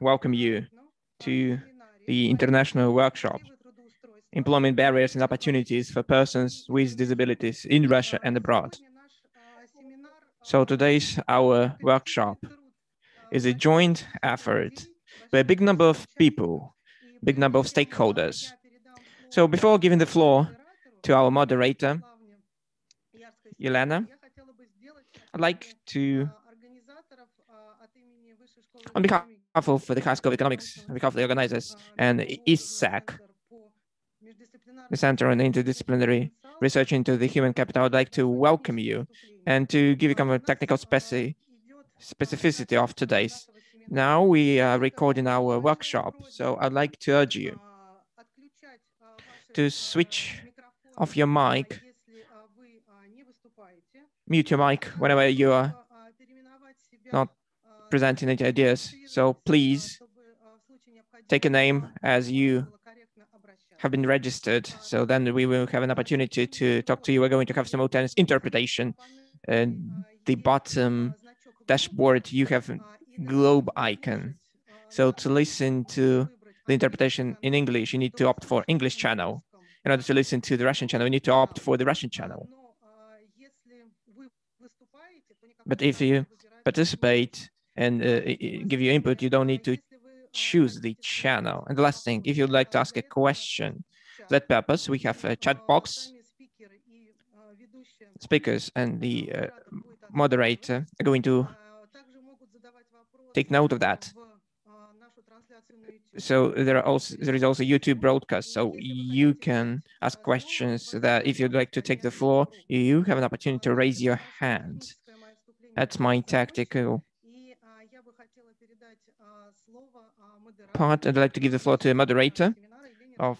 welcome you to the international workshop, Employment Barriers and Opportunities for Persons with Disabilities in Russia and Abroad. So today's our workshop is a joint effort by a big number of people, big number of stakeholders. So before giving the floor to our moderator, Elena, I'd like to, on behalf of the High School of Economics, on behalf of the organizers and ISAC, the Center on Interdisciplinary Research into the Human Capital, I'd like to welcome you and to give you kind of a technical specificity of today's. Now we are recording our workshop, so I'd like to urge you to switch off your mic, mute your mic whenever you are not presenting any ideas. So please take a name as you have been registered. So then we will have an opportunity to talk to you. We're going to have simultaneous interpretation. And the bottom dashboard, you have a globe icon. So to listen to the interpretation in English, you need to opt for English channel. In order to listen to the Russian channel, you need to opt for the Russian channel. But if you participate and give your input, you don't need to choose the channel. And the last thing, if you'd like to ask a question, for that purpose, we have a chat box. Speakers and the moderator are going to take note of that. So there is also YouTube broadcast, so you can ask questions that if you'd like to take the floor, you have an opportunity to raise your hand. That's my tactical part. I'd like to give the floor to the moderator of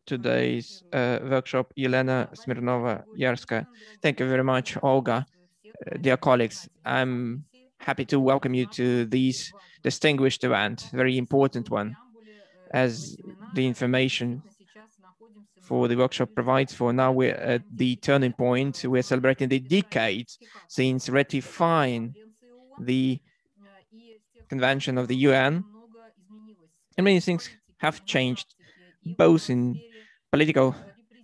today's workshop, Elena Smirnova-Yarska. Thank you very much, Olga. Dear colleagues, I'm happy to welcome you to this distinguished event, very important one, as the information for the workshop provides for. Now we're at the turning point. We're celebrating the decade since ratifying the Convention of the UN, and many things have changed, both in political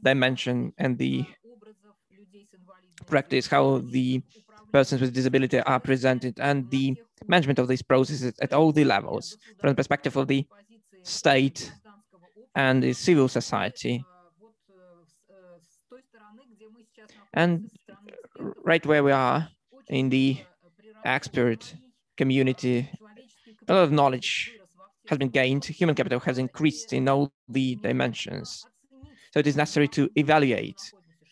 dimension and the practice, how the persons with disability are presented, and the management of these processes at all the levels, from the perspective of the state and the civil society. And right where we are in the expert community, a lot of knowledge has been gained, human capital has increased in all the dimensions. So it is necessary to evaluate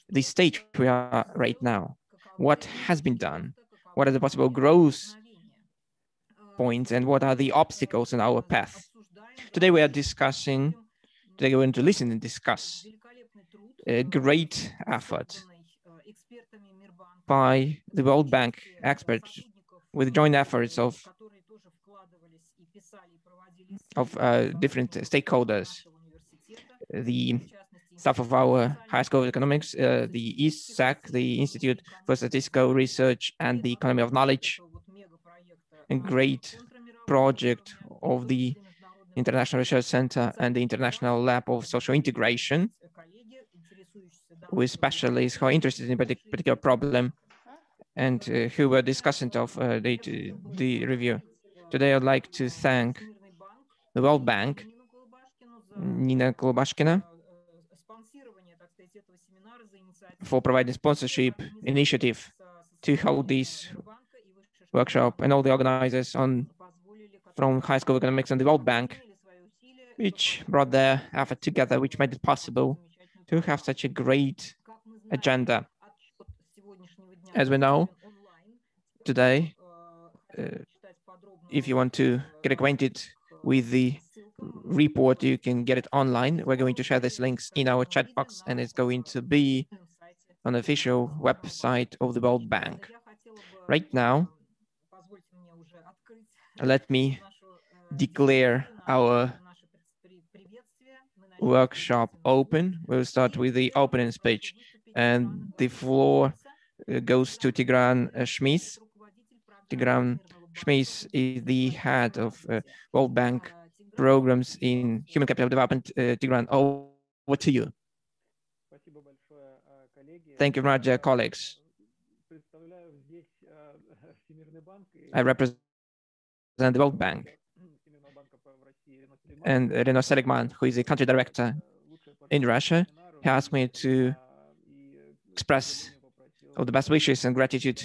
the stage we are right now. What has been done? What are the possible growth points, and what are the obstacles in our path? Today we are discussing, today we're going to listen and discuss a great effort by the World Bank experts with joint efforts of different stakeholders, the staff of our High School of Economics, the ISAC, the Institute for Statistical Research and the Economy of Knowledge, a great project of the International Research Center and the International Lab of Social Integration, with specialists who are interested in a particular problem and who were discussant of the review. Today, I'd like to thank the World Bank, Nina Kolobashkina, for providing sponsorship initiative to hold this workshop, and all the organizers from High School of Economics and the World Bank, which brought their effort together, which made it possible to have such a great agenda. As we know, today, if you want to get acquainted with the report, you can get it online. We're going to share these links in our chat box, and it's going to be on the official website of the World Bank. Right now, let me declare our workshop open. We'll start with the opening speech, and the floor goes to Tigran Schmidt. Tigran Schmies is the head of World Bank programs in human capital development. Tigran, over to you. Thank you very much, colleagues. I represent the World Bank. And Reno Seligman, who is the country director in Russia, he asked me to express all the best wishes and gratitude.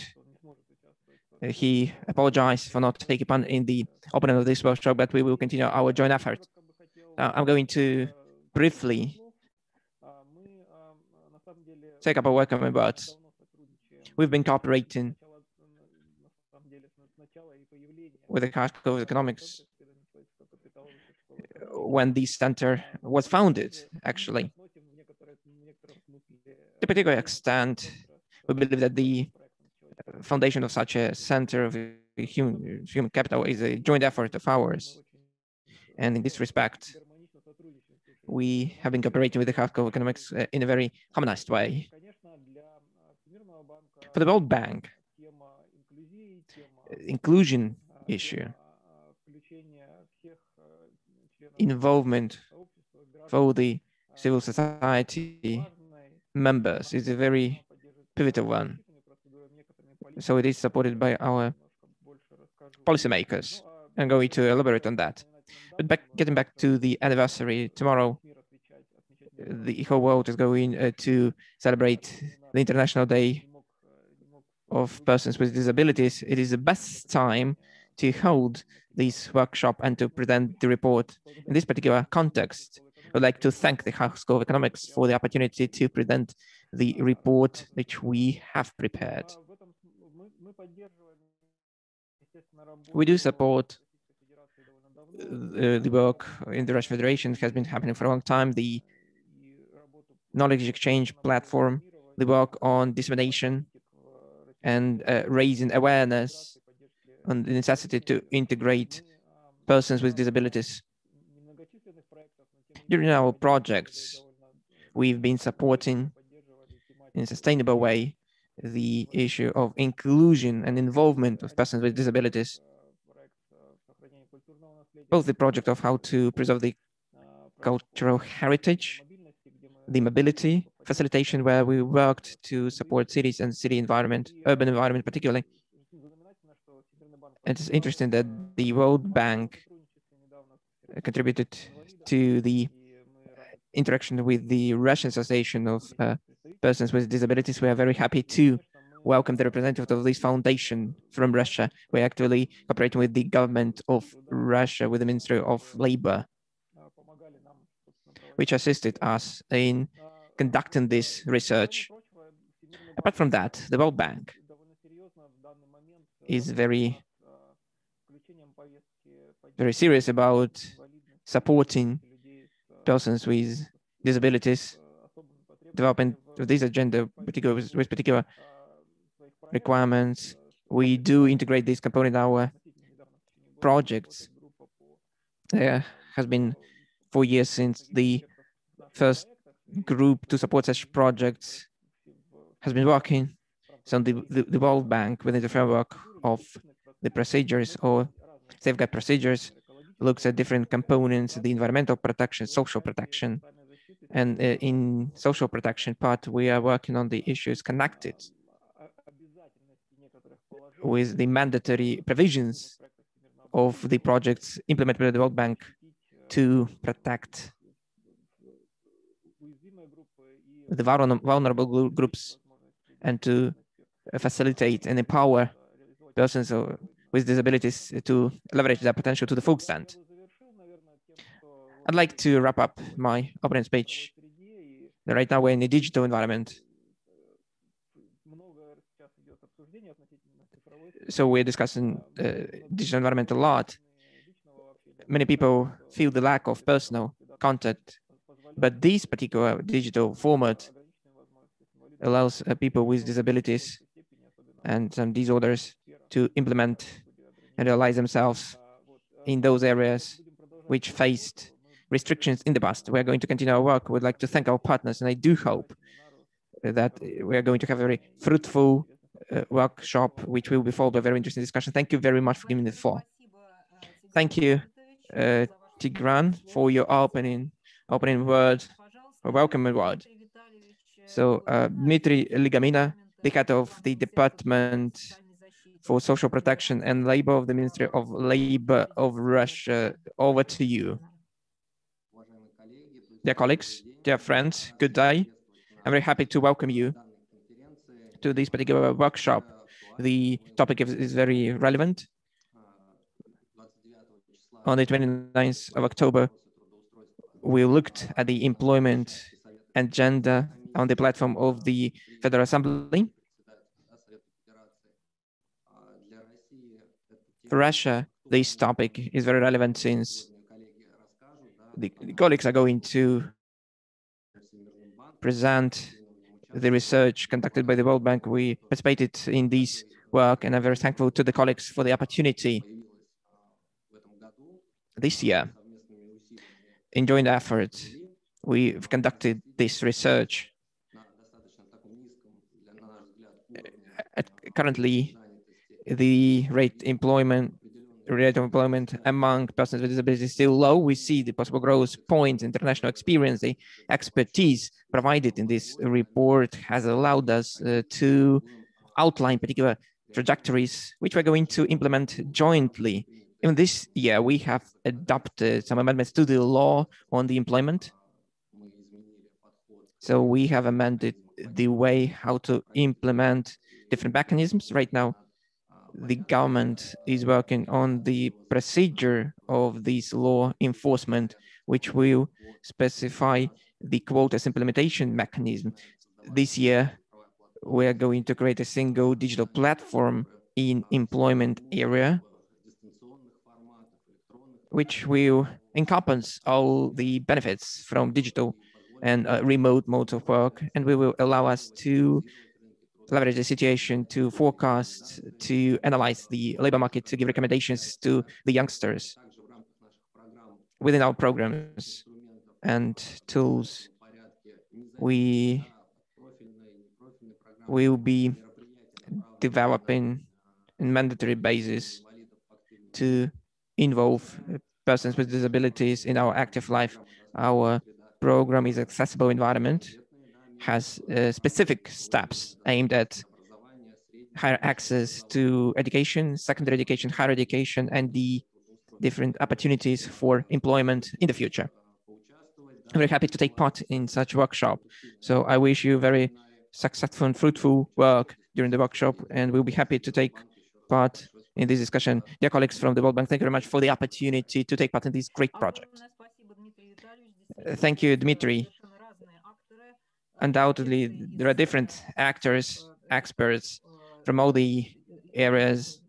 He apologized for not taking part in the opening of this workshop, but we will continue our joint effort. I'm going to briefly take up a welcoming words. We've been cooperating with the Kharkov Economics when the center was founded, actually. To a particular extent, we believe that the foundation of such a center of human capital is a joint effort of ours. And in this respect, we have been cooperating with the Kharkov Economics in a very harmonized way. For the World Bank, inclusion issue, involvement for the civil society members is a very pivotal one. So it is supported by our policymakers. I'm going to elaborate on that. But getting back to the anniversary, tomorrow, the whole world is going to celebrate the International Day of Persons with Disabilities. It is the best time to hold this workshop and to present the report. In this particular context, I would like to thank the Hague School of Economics for the opportunity to present the report which we have prepared. We do support the work in the Russian Federation. It has been happening for a long time. The knowledge exchange platform, the work on dissemination and raising awareness on the necessity to integrate persons with disabilities. During our projects, we've been supporting in a sustainable way the issue of inclusion and involvement of persons with disabilities. Both the project of how to preserve the cultural heritage, the mobility facilitation, where we worked to support cities and city environment, urban environment particularly. It's interesting that the World Bank contributed to the interaction with the Russian Association of Persons with Disabilities. We are very happy to welcome the representative of this foundation from Russia. We're actually cooperating with the government of Russia, with the Ministry of Labor, which assisted us in conducting this research. Apart from that, the World Bank is very serious about supporting persons with disabilities, development of this agenda, with particular requirements. We do integrate this component in our projects. There has been 4 years since the first group to support such projects has been working. So the World Bank, within the framework of the procedures or safeguard procedures, looks at different components, the environmental protection, social protection. And in social protection part, we are working on the issues connected with the mandatory provisions of the projects implemented by the World Bank to protect the vulnerable groups and to facilitate and empower persons with disabilities to leverage their potential to the full extent. I'd like to wrap up my opening speech. Right now we're in a digital environment. So we're discussing digital environment a lot. Many people feel the lack of personal contact, but this particular digital format allows people with disabilities and some disorders to implement and realize themselves in those areas which faced restrictions in the past. We're going to continue our work. We'd like to thank our partners, and I do hope that we are going to have a very fruitful workshop, which will be followed by a very interesting discussion. Thank you very much for giving me the floor. Thank you, Tigran, for your opening word, or welcome word. So Dmitry Ligamina, the head of the Department for Social Protection and Labor of the Ministry of Labor of Russia, over to you. Dear colleagues, dear friends, good day. I'm very happy to welcome you to this particular workshop. The topic is very relevant. On the 29th of October, we looked at the employment agenda on the platform of the Federal Assembly. For Russia, this topic is very relevant since the colleagues are going to present the research conducted by the World Bank. We participated in this work, and I'm very thankful to the colleagues for the opportunity this year. In joint effort, we've conducted this research. Currently, the rate of employment among persons with disabilities is still low. We see the possible growth points, international experience, the expertise provided in this report has allowed us to outline particular trajectories which we're going to implement jointly. In this year, we have adopted some amendments to the law on the employment. So we have amended the way how to implement different mechanisms. Right now, the government is working on the procedure of this law enforcement, which will specify the quotas implementation mechanism. This year, we are going to create a single digital platform in employment area, which will encompass all the benefits from digital and remote modes of work, and we will allow us to leverage the situation to forecast, to analyze the labor market, to give recommendations to the youngsters within our programs and tools. We will be developing a mandatory basis to involve persons with disabilities in our active life. Our program is accessible environment, has specific steps aimed at higher access to education, secondary education, higher education, and the different opportunities for employment in the future. I'm very happy to take part in such workshop. So I wish you very successful and fruitful work during the workshop, and we'll be happy to take part in this discussion. Dear colleagues from the World Bank, thank you very much for the opportunity to take part in this great project. Thank you, Dmitry. Undoubtedly, there are different actors, experts from all the areas,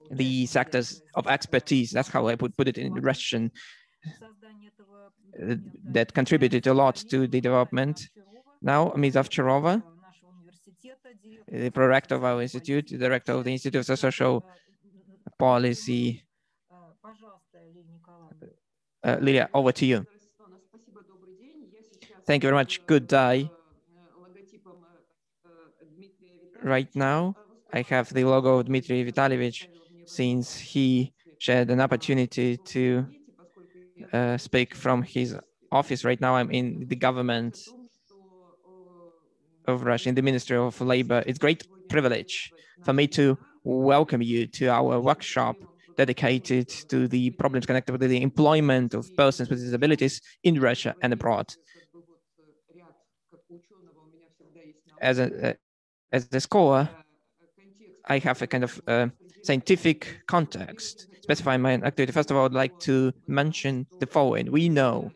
the sectors of expertise, that's how I would put it in Russian, that contributed a lot to the development. Now, Ms. Ovcharova, the prorector of our institute, the director of the Institute of Social Policy. Lilia, over to you. Thank you very much. Good day. Right now, I have the logo of Dmitry Vitalyevich, since he shared an opportunity to speak from his office. Right now, I'm in the government of Russia, in the Ministry of Labor. It's a great privilege for me to welcome you to our workshop dedicated to the problems connected with the employment of persons with disabilities in Russia and abroad. As a scholar, I have a kind of scientific context specifying my activity. First of all, I'd like to mention the following. We know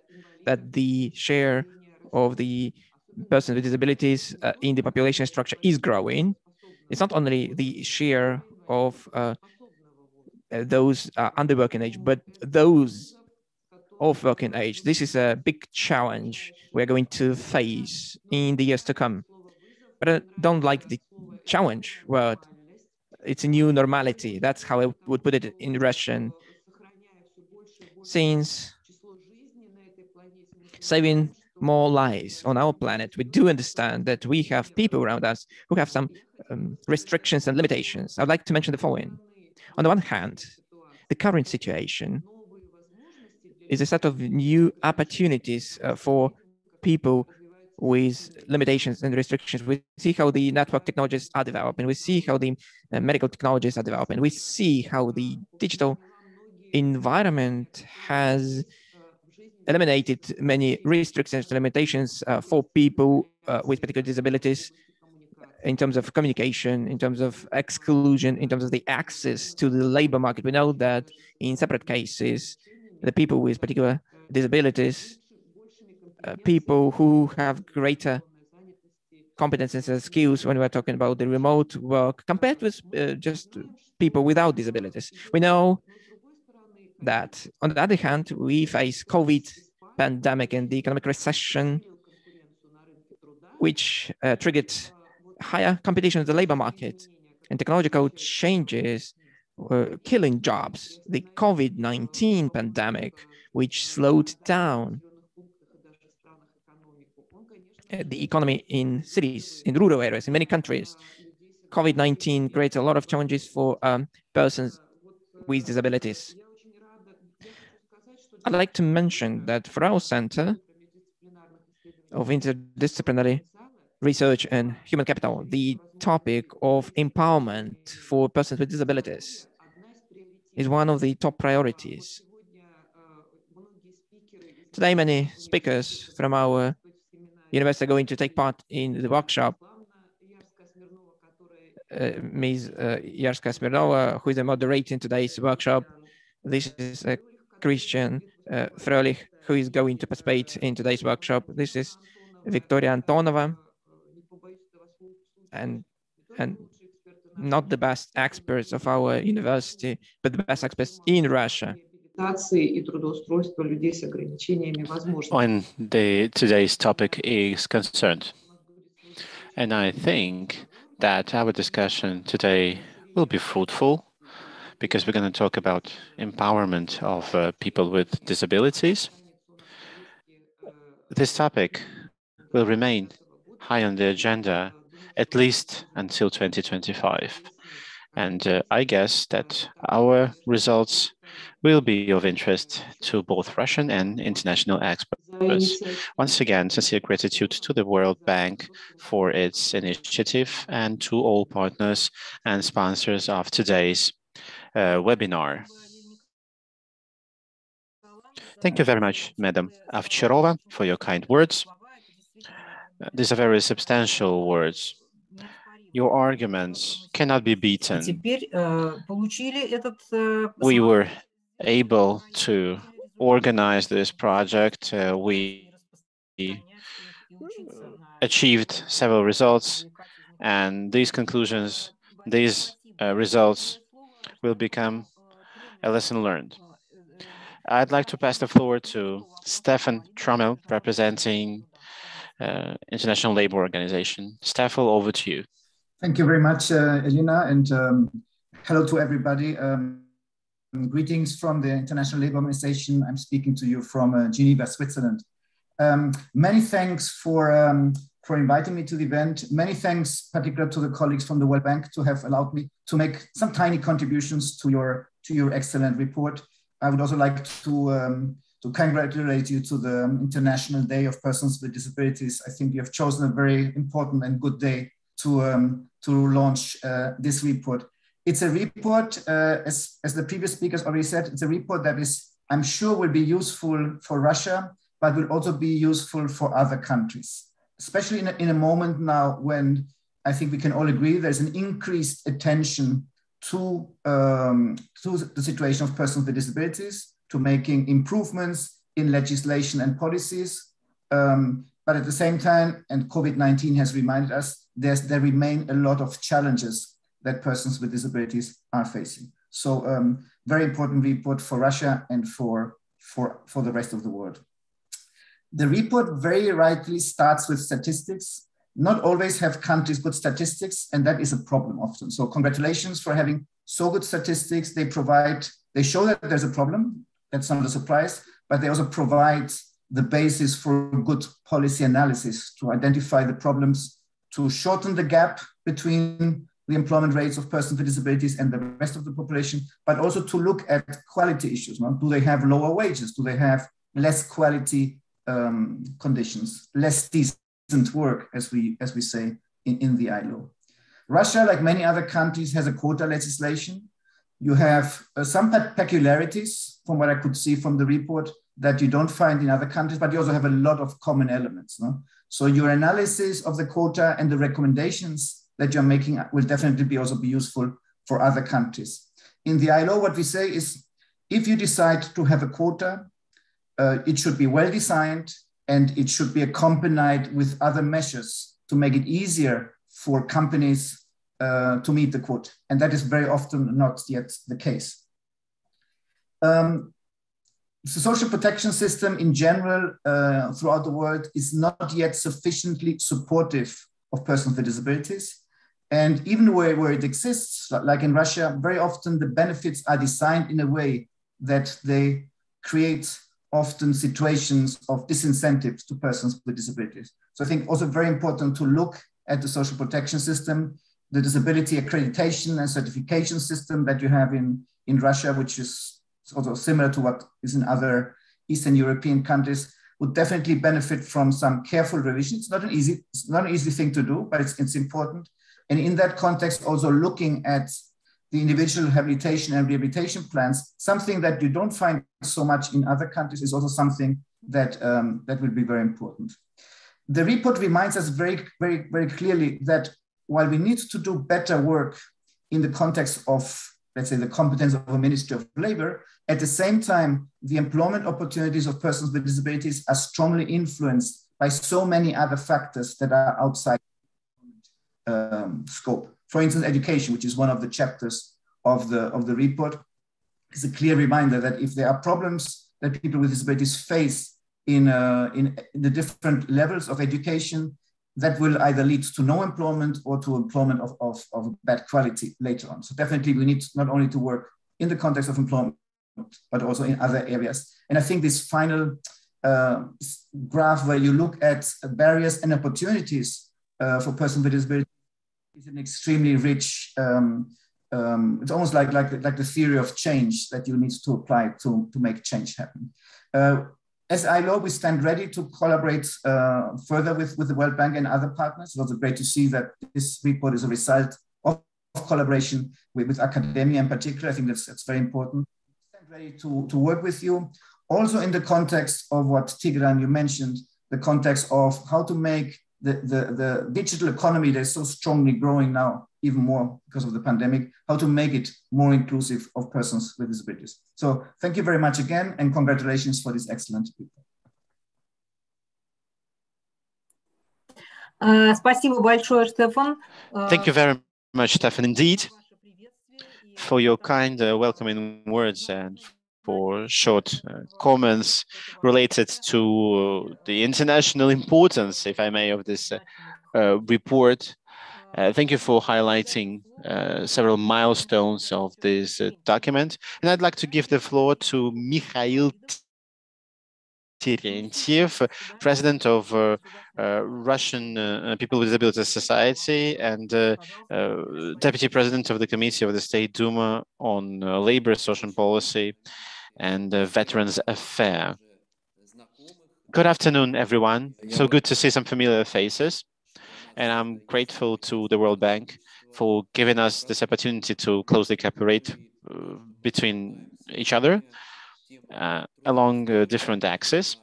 that the share of the persons with disabilities in the population structure is growing. It's not only the share of those under working age, but those of working age. This is a big challenge we're going to face in the years to come. But I don't like the challenge word. It's a new normality. That's how I would put it in Russian. Since saving more lives on our planet, we do understand that we have people around us who have some restrictions and limitations. I'd like to mention the following. On the one hand, the current situation is a set of new opportunities for people with limitations and restrictions. We see how the network technologies are developing. We see how the medical technologies are developing. We see how the digital environment has eliminated many restrictions and limitations for people with particular disabilities in terms of communication, in terms of exclusion, in terms of the access to the labor market. We know that in separate cases, the people with particular disabilities, people who have greater competences and skills when we're talking about the remote work compared with just people without disabilities. We know that on the other hand, we face COVID pandemic and the economic recession, which triggered higher competition in the labor market, and technological changes were killing jobs. The COVID-19 pandemic, which slowed down the economy in cities, in rural areas, in many countries. COVID-19 creates a lot of challenges for persons with disabilities. I'd like to mention that for our Center of Interdisciplinary Research and Human Capital, the topic of empowerment for persons with disabilities is one of the top priorities. Today, many speakers from our university are going to take part in the workshop. Ms. Jarska Smirnova, who is a moderator in today's workshop. This is Christian Fröhlich, who is going to participate in today's workshop. This is Victoria Antonova, and not the best experts of our university, but the best experts in Russia. On today's topic is concerned. And I think that our discussion today will be fruitful because we're going to talk about empowerment of people with disabilities. This topic will remain high on the agenda at least until 2025. And I guess that our results will be of interest to both Russian and international experts. Once again, sincere gratitude to the World Bank for its initiative and to all partners and sponsors of today's webinar. Thank you very much, Madam Ovcharova, for your kind words. These are very substantial words. Your arguments cannot be beaten. We were able to organize this project. We achieved several results, and these conclusions, these results will become a lesson learned. I'd like to pass the floor to Stefan Trommel, representing International Labour Organization. Stefan, over to you. Thank you very much, Elena, and hello to everybody. Greetings from the International Labour Organization. I'm speaking to you from Geneva, Switzerland. Many thanks for inviting me to the event. Many thanks, particularly to the colleagues from the World Bank, to have allowed me to make some tiny contributions to your excellent report. I would also like to congratulate you to the International Day of Persons with Disabilities. I think you have chosen a very important and good day to launch this report. It's a report, as the previous speakers already said, it's a report that is, I'm sure, will be useful for Russia, but will also be useful for other countries, especially in a moment now when I think we can all agree there's an increased attention to the situation of persons with disabilities, to making improvements in legislation and policies. But at the same time, and COVID-19 has reminded us, there remain a lot of challenges that persons with disabilities are facing. So very important report for Russia and for the rest of the world. The report very rightly starts with statistics. Not always have countries good statistics, and that is a problem often. So congratulations for having so good statistics. They show that there's a problem. That's not a surprise, but they also provide the basis for good policy analysis to identify the problems, to shorten the gap between the employment rates of persons with disabilities and the rest of the population, but also to look at quality issues. No? Do they have lower wages? Do they have less quality conditions, less decent work, as we say in the ILO? Russia, like many other countries, has a quota legislation. You have some peculiarities, from what I could see from the report, that you don't find in other countries, but you also have a lot of common elements. No? So your analysis of the quota and the recommendations that you're making will definitely also be useful for other countries. In the ILO, what we say is, if you decide to have a quota, it should be well designed and it should be accompanied with other measures to make it easier for companies to meet the quota. And that is very often not yet the case. The social protection system in general throughout the world is not yet sufficiently supportive of persons with disabilities. And even where it exists, like in Russia, very often the benefits are designed in a way that they create often situations of disincentives to persons with disabilities. So I think also very important to look at the social protection system, the disability accreditation and certification system that you have in Russia, which is also similar to what is in other Eastern European countries, would definitely benefit from some careful revision. It's not an easy thing to do, but it's important. And in that context, also looking at the individual rehabilitation and rehabilitation plans, something that you don't find so much in other countries, is also something that, that will be very important. The report reminds us very, very, very clearly that while we need to do better work in the context of, let's say, the competence of a Ministry of Labor, at the same time, the employment opportunities of persons with disabilities are strongly influenced by so many other factors that are outside scope. For instance, education, which is one of the chapters of the report, is a clear reminder that if there are problems that people with disabilities face in the different levels of education, that will either lead to no employment or to employment of bad quality later on. So definitely we need not only to work in the context of employment, but also in other areas. And I think this final graph where you look at barriers and opportunities for persons with disabilities is an extremely rich, it's almost like the theory of change that you need to apply to make change happen. As ILO, we stand ready to collaborate further with the World Bank and other partners. It's also great to see that this report is a result of collaboration with academia in particular. I think that's very important. We stand ready to work with you. Also in the context of what Tigran, you mentioned, the context of how to make the digital economy that's so strongly growing now, even more because of the pandemic, how to make it more inclusive of persons with disabilities. So thank you very much again, and congratulations for this excellent report. Thank you very much, Stefan, indeed, for your kind welcoming words and for short comments related to the international importance, if I may, of this report. Thank you for highlighting several milestones of this document. And I'd like to give the floor to Mikhail Terentiev, President of Russian People with Disabilities Society and Deputy President of the Committee of the State Duma on Labor, Social Policy and Veterans Affairs. Good afternoon, everyone. So good to see some familiar faces. And I'm grateful to the World Bank for giving us this opportunity to closely cooperate between each other along different axes.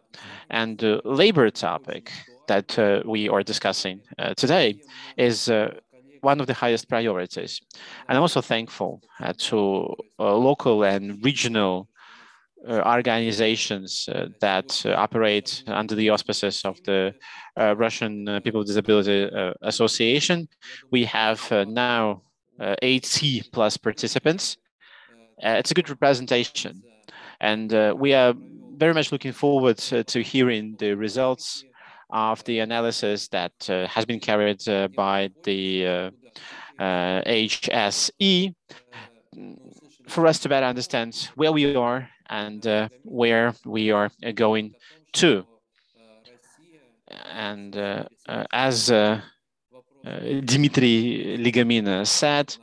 And the labor topic that we are discussing today is one of the highest priorities. And I'm also thankful to local and regional organizations that operate under the auspices of the Russian People with Disability Association. We have now 80 plus participants. It's a good representation. And we are very much looking forward to hearing the results of the analysis that has been carried by the HSE for us to better understand where we are and where we are going to. And as Dmitry Ligamina said,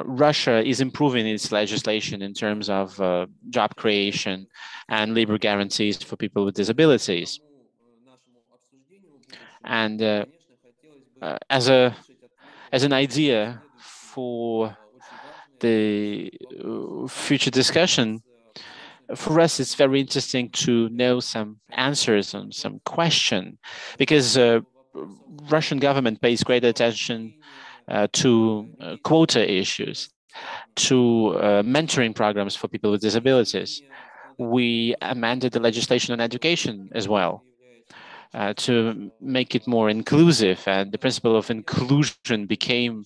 Russia is improving its legislation in terms of job creation and labor guarantees for people with disabilities. And as an idea for the future discussion, for us, it's very interesting to know some answers on some question, because Russian government pays great attention to quota issues, to mentoring programs for people with disabilities. We amended the legislation on education as well to make it more inclusive, and the principle of inclusion became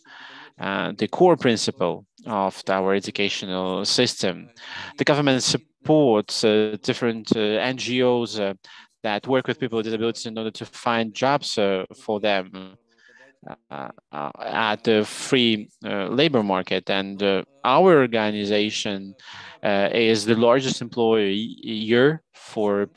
the core principle of our educational system. The government supports different NGOs that work with people with disabilities in order to find jobs for them at the free labor market. And our organization is the largest employer for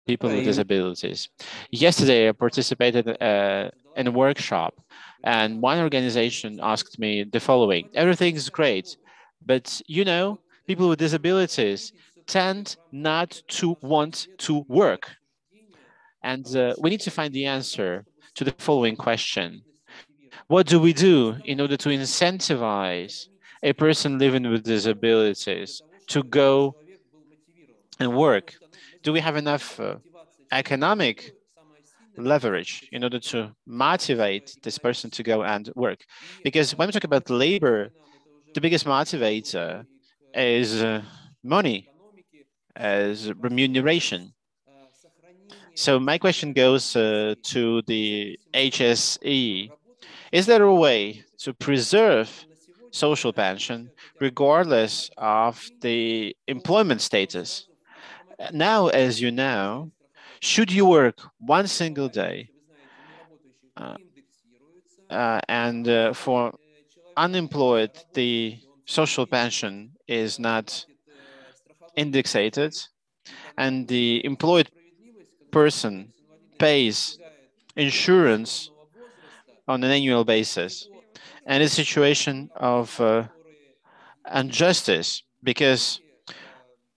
people with disabilities. Yesterday, I participated in a workshop, and one organization asked me the following: everything's great, but you know, people with disabilities tend not to want to work. And we need to find the answer to the following question: what do we do in order to incentivize a person living with disabilities to go and work? Do we have enough economic leverage in order to motivate this person to go and work? Because when we talk about labor, the biggest motivator is money as remuneration. So my question goes to the HSE. Is there a way to preserve social pension regardless of the employment status? Now, as you know, should you work one single day uh, and for unemployed, the social pension is not indexated, and the employed person pays insurance on an annual basis. And it's a situation of injustice, because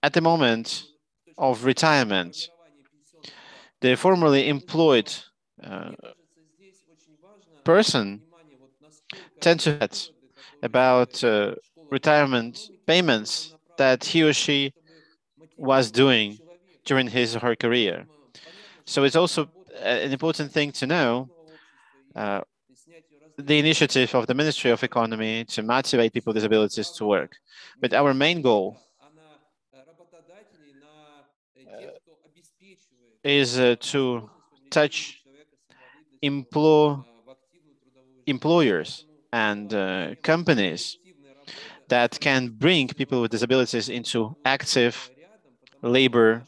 at the moment of retirement, the formerly employed uh, person tend to forget about retirement payments that he or she was doing during his or her career. So it's also an important thing to know the initiative of the Ministry of Economy to motivate people with disabilities to work. But our main goal is to touch employers and companies that can bring people with disabilities into active labor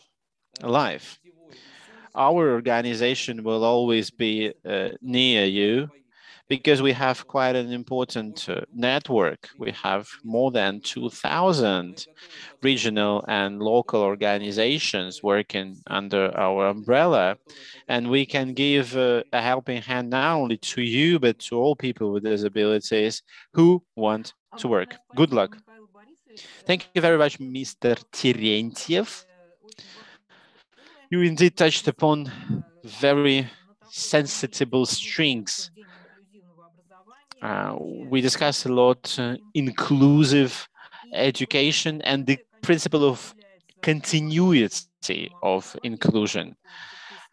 life. Our organization will always be near you, because we have quite an important network. We have more than 2,000 regional and local organizations working under our umbrella, and we can give a helping hand not only to you, but to all people with disabilities who want to work. Good luck. Thank you very much, Mr. Terentiev. You indeed touched upon very sensitive strings. We discussed a lot inclusive education and the principle of continuity of inclusion.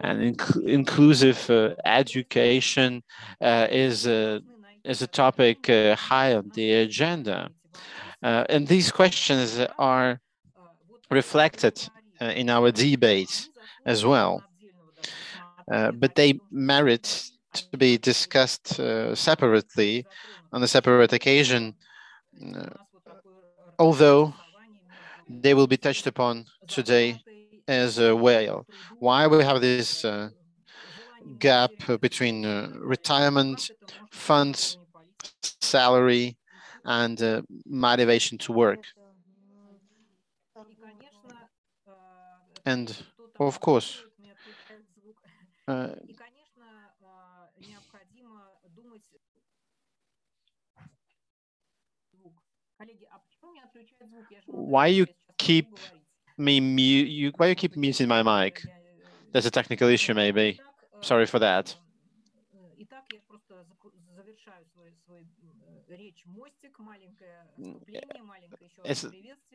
And inclusive education is a topic high on the agenda. And these questions are reflected in our debate as well. But they merit to be discussed separately on a separate occasion, uh, although they will be touched upon today as well. Why we have this gap between retirement funds, salary, and motivation to work. And of course, Why you keep why you keep muting my mic? There's a technical issue, maybe. Sorry for that.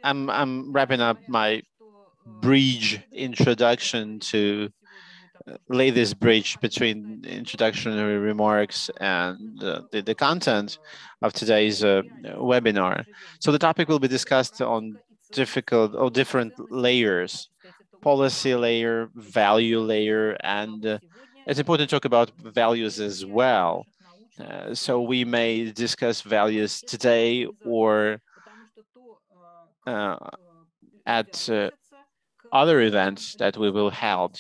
I'm wrapping up my bridge introduction to lay this bridge between introductory remarks and the content of today's webinar. So the topic will be discussed on different layers: policy layer, value layer, and it's important to talk about values as well. So we may discuss values today or at other events that we will hold,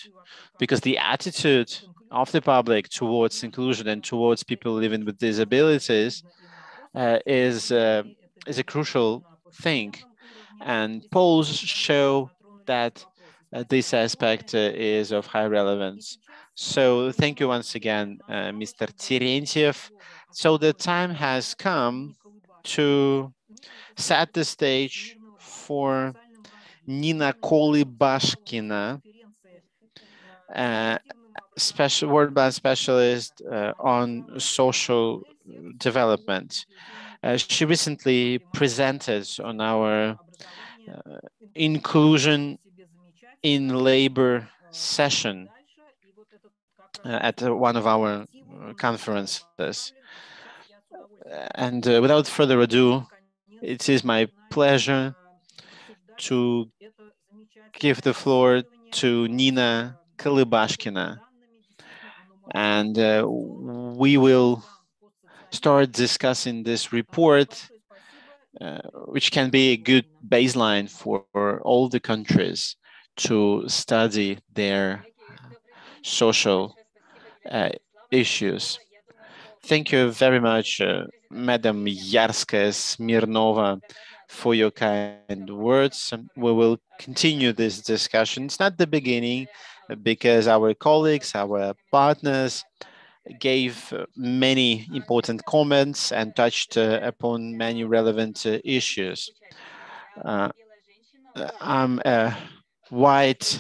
because the attitude of the public towards inclusion and towards people living with disabilities is a crucial thing. And polls show that this aspect is of high relevance. So thank you once again, Mr. Terentiev. So the time has come to set the stage for Nina Kolibashkina, world band specialist on social development. She recently presented on our inclusion in labor session at one of our conferences. And without further ado, it is my pleasure to give the floor to Nina Kolibashkina. And we will start discussing this report, which can be a good baseline for all the countries to study their social issues. Thank you very much, Madam Yarska Smirnova, for your kind words. We will continue this discussion. It's not the beginning, because our colleagues, our partners gave many important comments and touched upon many relevant issues. I'm a white-skinned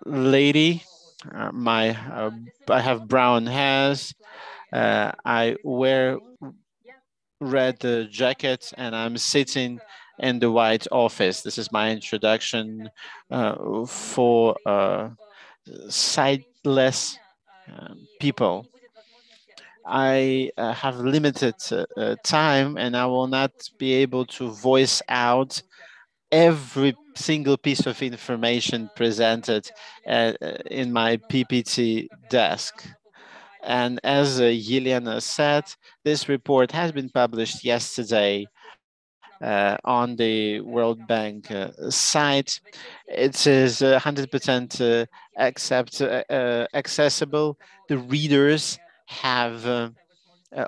lady. I have brown hairs. I wear red jacket, and I'm sitting in the White Office. This is my introduction for sightless people. I have limited time, and I will not be able to voice out every single piece of information presented in my PPT desk. And as Yelena said, this report has been published yesterday on the World Bank site. It is 100% accessible. The readers have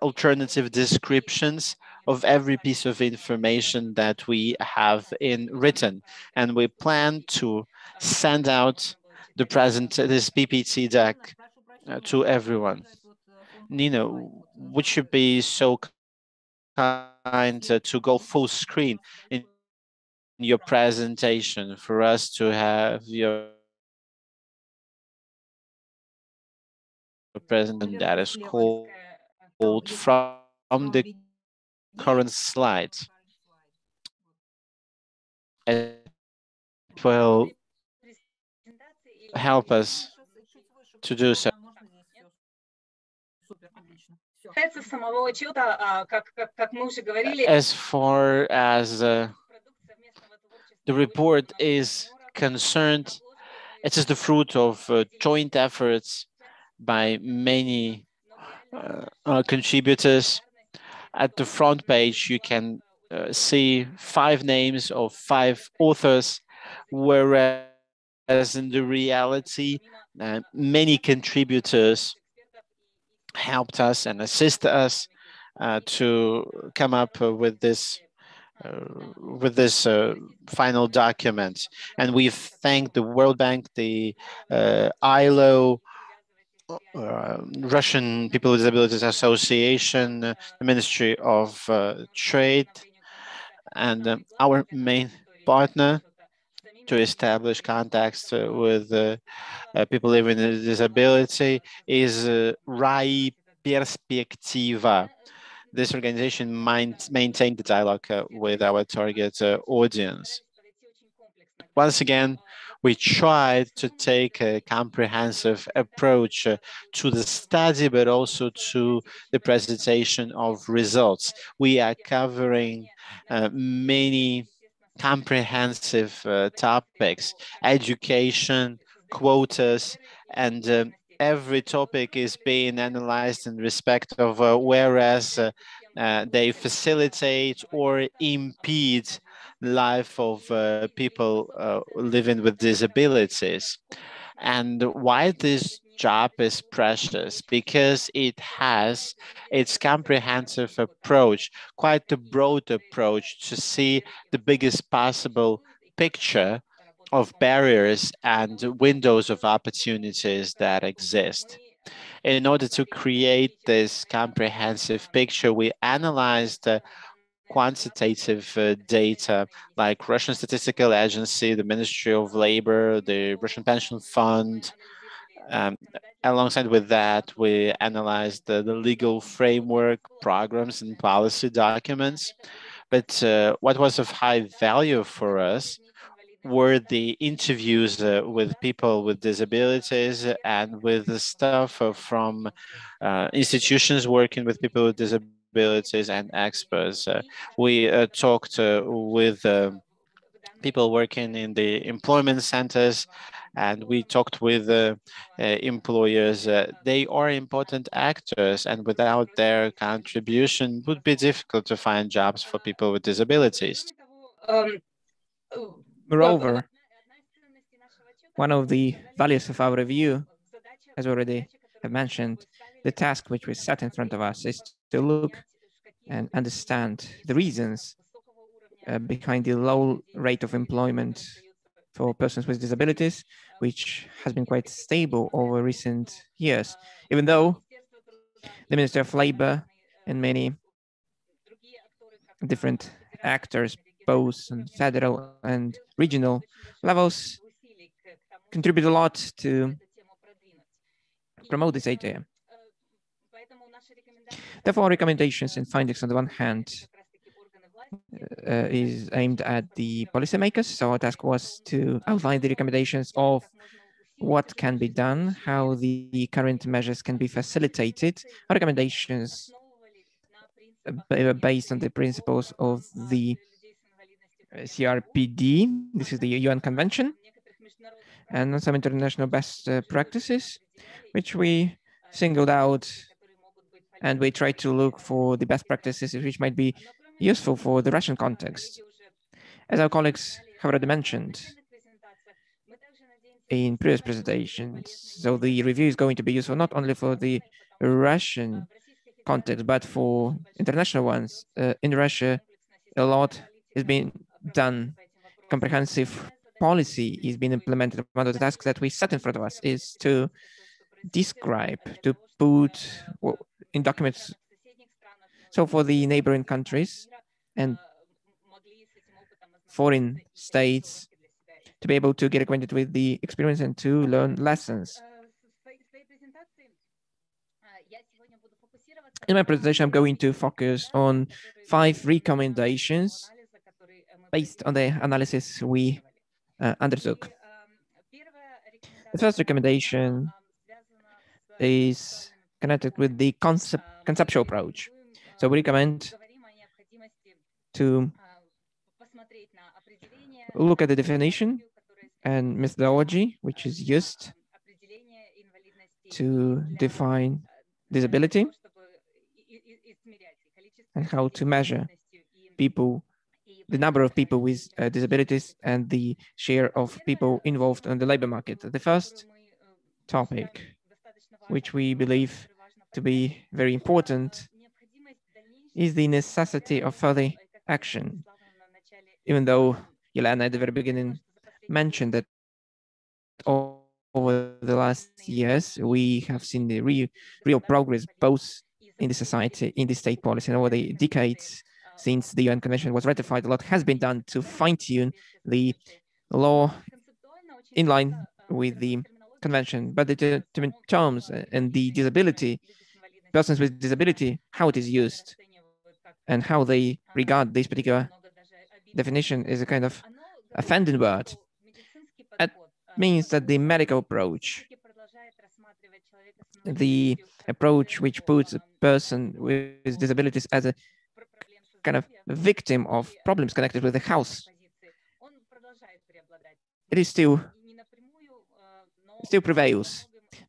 alternative descriptions of every piece of information that we have in written. And we plan to send out this PPT deck to everyone. Nina, would you be so kind to go full screen in your presentation for us to have your presentation that is called from the current slide? It will help us to do so. As far as the report is concerned, it is the fruit of joint efforts by many contributors. At the front page, you can see 5 names of 5 authors, whereas in the reality, many contributors helped us and assist us to come up with this with this final document. And we've thanked the World Bank, the ILO, Russian People with Disabilities Association, the Ministry of Trade, and our main partner to establish contacts with people living with a disability is RAI Perspektiva. This organization maintained the dialogue with our target audience. Once again, we tried to take a comprehensive approach to the study, but also to the presentation of results. We are covering many comprehensive topics, education, quotas, and every topic is being analyzed in respect of whereas they facilitate or impede life of people living with disabilities. And why this job is precious? Because it has its comprehensive approach, quite a broad approach to see the biggest possible picture of barriers and windows of opportunities that exist. In order to create this comprehensive picture, we analyzed quantitative data like Russian Statistical Agency, the Ministry of Labor, the Russian Pension Fund. Um, Alongside with that, we analyzed the legal framework, programs, and policy documents. But what was of high value for us were the interviews with people with disabilities and with the staff from institutions working with people with disabilities and experts. We talked with people working in the employment centers, and we talked with employers. They are important actors, and without their contribution, it would be difficult to find jobs for people with disabilities. Moreover, one of the values of our review, as already have mentioned, the task which was set in front of us is to look and understand the reasons behind the low rate of employment for persons with disabilities, which has been quite stable over recent years, even though the Ministry of Labor and many different actors, both on federal and regional levels, contribute a lot to promote this idea. Therefore, recommendations and findings on the one hand is aimed at the policymakers. So our task was to outline the recommendations of what can be done, how the current measures can be facilitated. Our recommendations based on the principles of the CRPD, this is the UN Convention, and some international best practices, which we singled out, and we tried to look for the best practices which might be useful for the Russian context. As our colleagues have already mentioned in previous presentations, so the review is going to be useful not only for the Russian context, but for international ones. In Russia, a lot is being done. Comprehensive policy is being implemented. One of the tasks that we set in front of us is to describe, to put in documents. So for the neighboring countries and foreign states to be able to get acquainted with the experience and to learn lessons. In my presentation, I'm going to focus on 5 recommendations based on the analysis we undertook. The first recommendation is connected with the conceptual approach. So we recommend to look at the definition and methodology which is used to define disability and how to measure people, the number of people with disabilities and the share of people involved in the labor market. The first topic, which we believe to be very important, is the necessity of further action. even though Elena at the very beginning mentioned that over the last years, we have seen the real progress both in the society, in the state policy, and over the decades since the UN Convention was ratified, a lot has been done to fine-tune the law in line with the convention. But the terms and the disability, persons with disability, how it is used, and how they regard this particular definition is a kind of offending word. It means that the medical approach, the approach which puts a person with disabilities as a kind of victim of problems connected with the house, it is still prevails.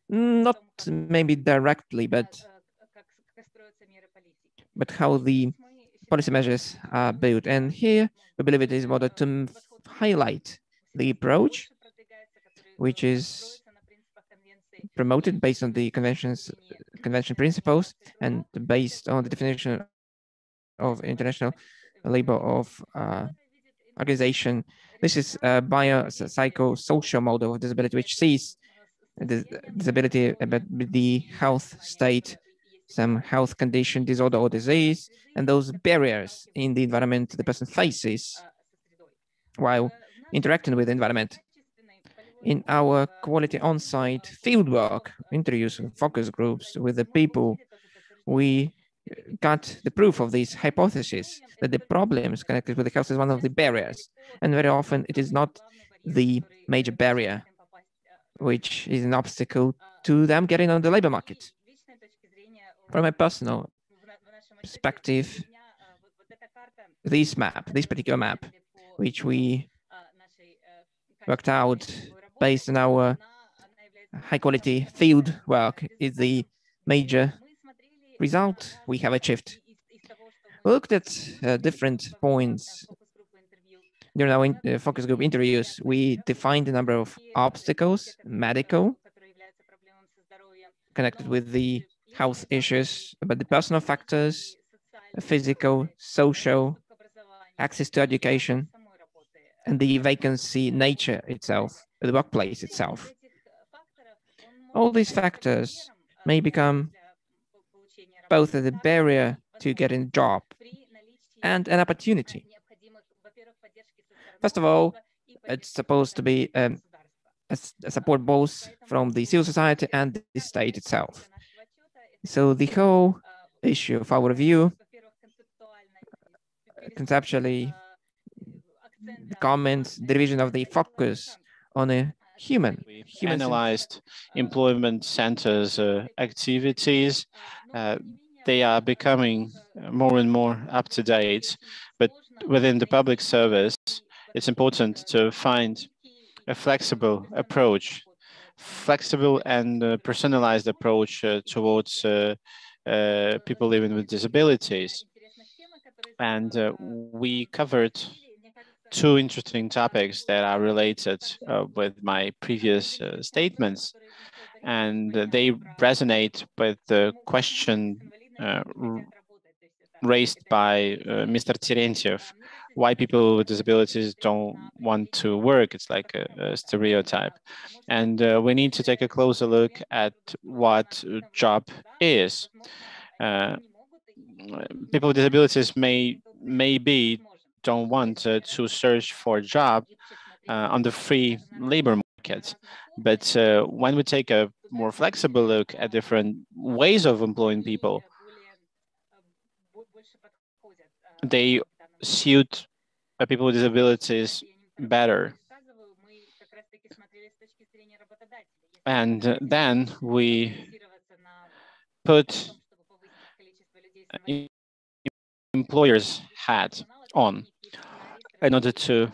Not maybe directly, but how the policy measures are built. And here, we believe it is in order to highlight the approach, which is promoted based on the convention principles and based on the definition of International Labor of Organization. This is a biopsychosocial model of disability, which sees the disability about the health state, some health condition, disorder, or disease, and those barriers in the environment the person faces while interacting with the environment. In our quality on-site fieldwork, interviews and focus groups with the people, we got the proof of this hypothesis that the problems connected with the health is one of the barriers. And very often it is not the major barrier, which is an obstacle to them getting on the labor market. From a personal perspective, this particular map, which we worked out based on our high quality field work, is the major result we have achieved. We looked at different points during our focus group interviews. We defined a number of obstacles, medical, connected with the health issues, but the personal factors, physical, social, access to education, and the vacancy nature itself, the workplace itself. All these factors may become both a barrier to getting a job and an opportunity. First of all, it's supposed to be a support both from the civil society and the state itself. So the whole issue of our review, conceptually, the comments, the division of the focus on a human. We analyzed employment centers' activities. They are becoming more and more up to date, but within the public service, it's important to find a flexible approach, flexible and personalized approach towards people living with disabilities. And we covered two interesting topics that are related with my previous statements, and they resonate with the question raised by Mr. Terentiev, why people with disabilities don't want to work. It's like a stereotype. And we need to take a closer look at what job is. People with disabilities maybe don't want to search for a job on the free labor market. But when we take a more flexible look at different ways of employing people, they suit people with disabilities better. And then we put employers' hat on in order to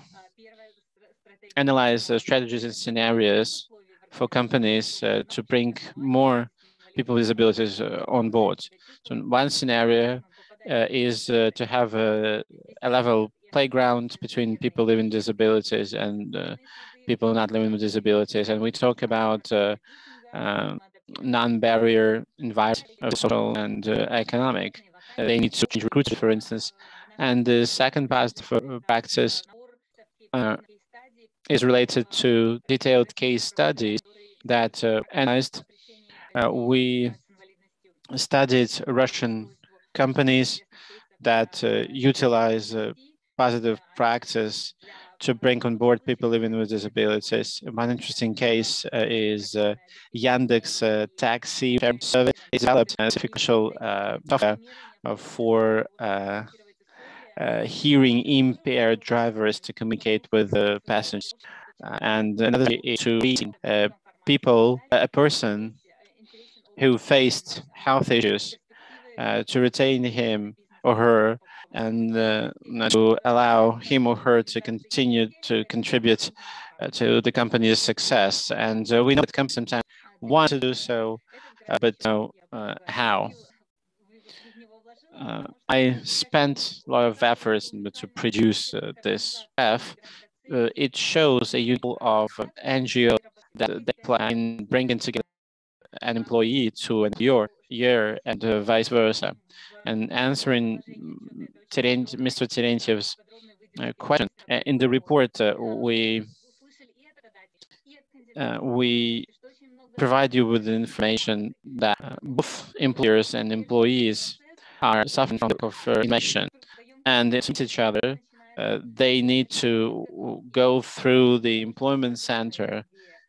analyze strategies and scenarios for companies to bring more people with disabilities on board. So one scenario is to have a level playground between people living with disabilities and people not living with disabilities. And we talk about non-barrier environment, social and economic. They need to change recruiters, for instance, And the second best practice is related to detailed case studies that analyzed. We studied Russian companies that utilize positive practice to bring on board people living with disabilities. One interesting case is Yandex taxi service. It's developed a special software for hearing impaired drivers to communicate with passengers. And another is to read a person who faced health issues to retain him or her and to allow him or her to continue to contribute to the company's success. And we know that companies sometimes want to do so, but know how. I spent a lot of efforts to produce this graph. It shows a unit of NGO that they plan bringing together an employee to an year and vice versa. And answering Mr. Terentiev's question, in the report, we provide you with the information that both employers and employees are suffering from information and they meet each other. They need to go through the employment center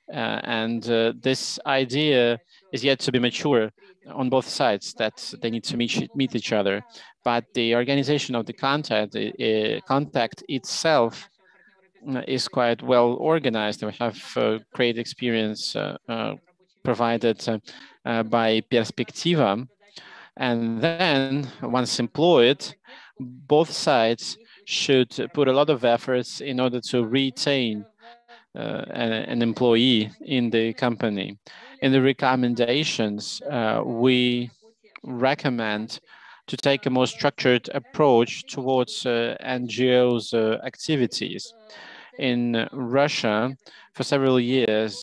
and this idea is yet to be mature on both sides, that they need to meet each other. But the organization of the contact itself is quite well organized. We have great experience provided by Perspektiva. And then once employed, both sides should put a lot of efforts in order to retain an employee in the company. In the recommendations, we recommend to take a more structured approach towards NGOs' activities. In Russia, for several years,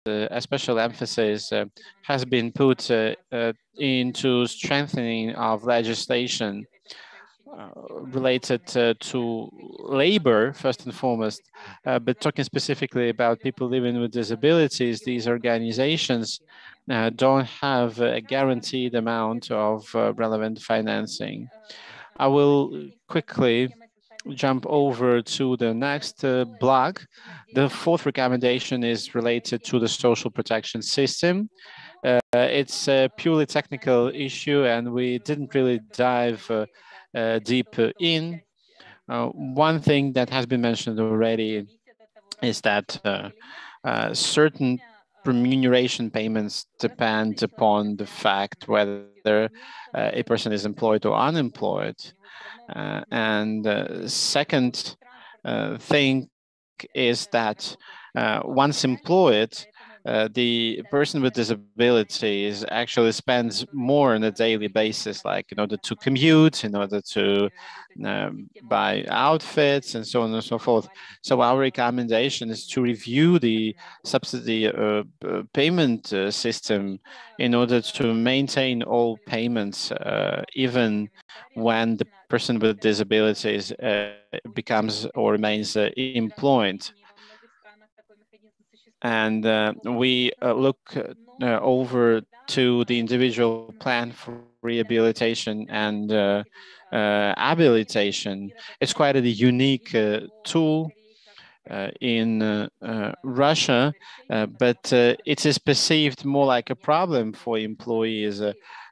a special emphasis has been put into strengthening of legislation related to labor, first and foremost, but talking specifically about people living with disabilities, these organizations don't have a guaranteed amount of relevant financing. I will quickly jump over to the next block. The fourth recommendation is related to the social protection system. It's a purely technical issue and we didn't really dive deep in. One thing that has been mentioned already is that certain remuneration payments depend upon the fact whether a person is employed or unemployed. And second thing is that once employed, the person with disabilities actually spends more on a daily basis, like in order to commute, in order to buy outfits and so on and so forth. So our recommendation is to review the subsidy payment system in order to maintain all payments, even when the person with disabilities becomes or remains employed. And we look over to the individual plan for rehabilitation and habilitation. It's quite a unique tool in Russia, but it is perceived more like a problem for employees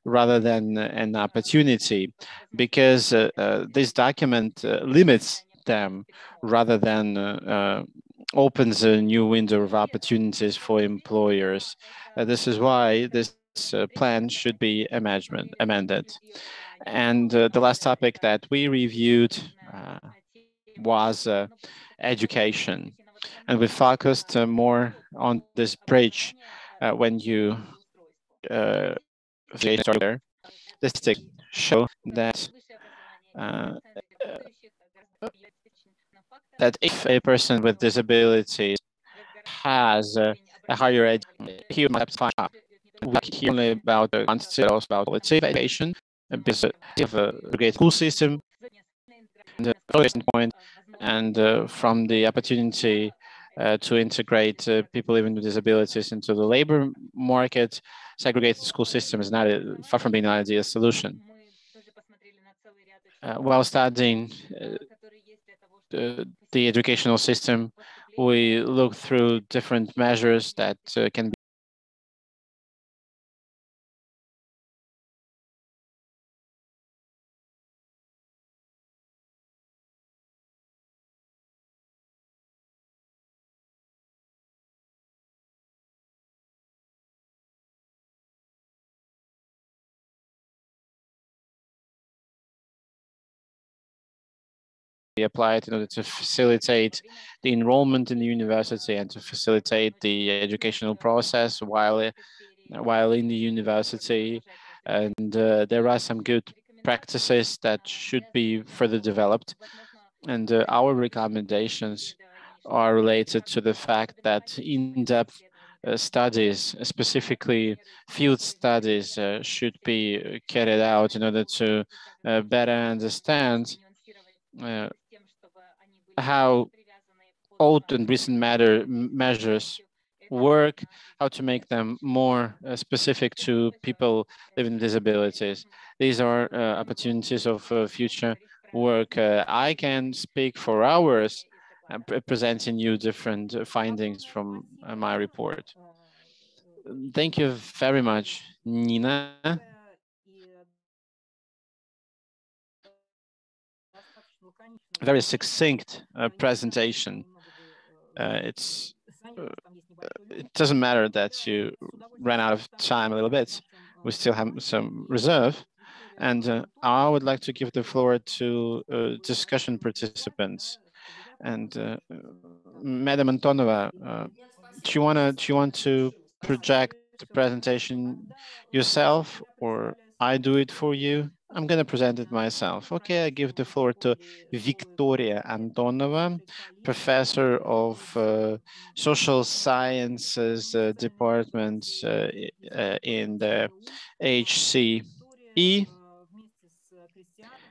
rather than an opportunity, because this document limits them rather than opens a new window of opportunities for employers. This is why this plan should be amended. And the last topic that we reviewed was education. And we focused more on this bridge when you there. The statistics show that that if a person with disabilities has a higher education, he might find out. We hear only about the quantity, but also about quality of education, because of a great school system, and the point, and from the opportunity to integrate people living with disabilities into the labor market, segregated school system is not far from being an ideal solution. While studying the educational system, we look through different measures that can be applied in order to facilitate the enrollment in the university and to facilitate the educational process while in the university. And there are some good practices that should be further developed. And our recommendations are related to the fact that in-depth studies, specifically field studies, should be carried out in order to better understand how old and recent measures work, how to make them more specific to people living with disabilities. These are opportunities of future work. I can speak for hours presenting you different findings from my report. Thank you very much, Nina. Very succinct presentation. It doesn't matter that you ran out of time a little bit. We still have some reserve. And I would like to give the floor to discussion participants. And Madam Antonova, do you want to project the presentation yourself, or I do it for you? I'm going to present it myself. Okay, I give the floor to Victoria Antonova, professor of social sciences department in the HSE.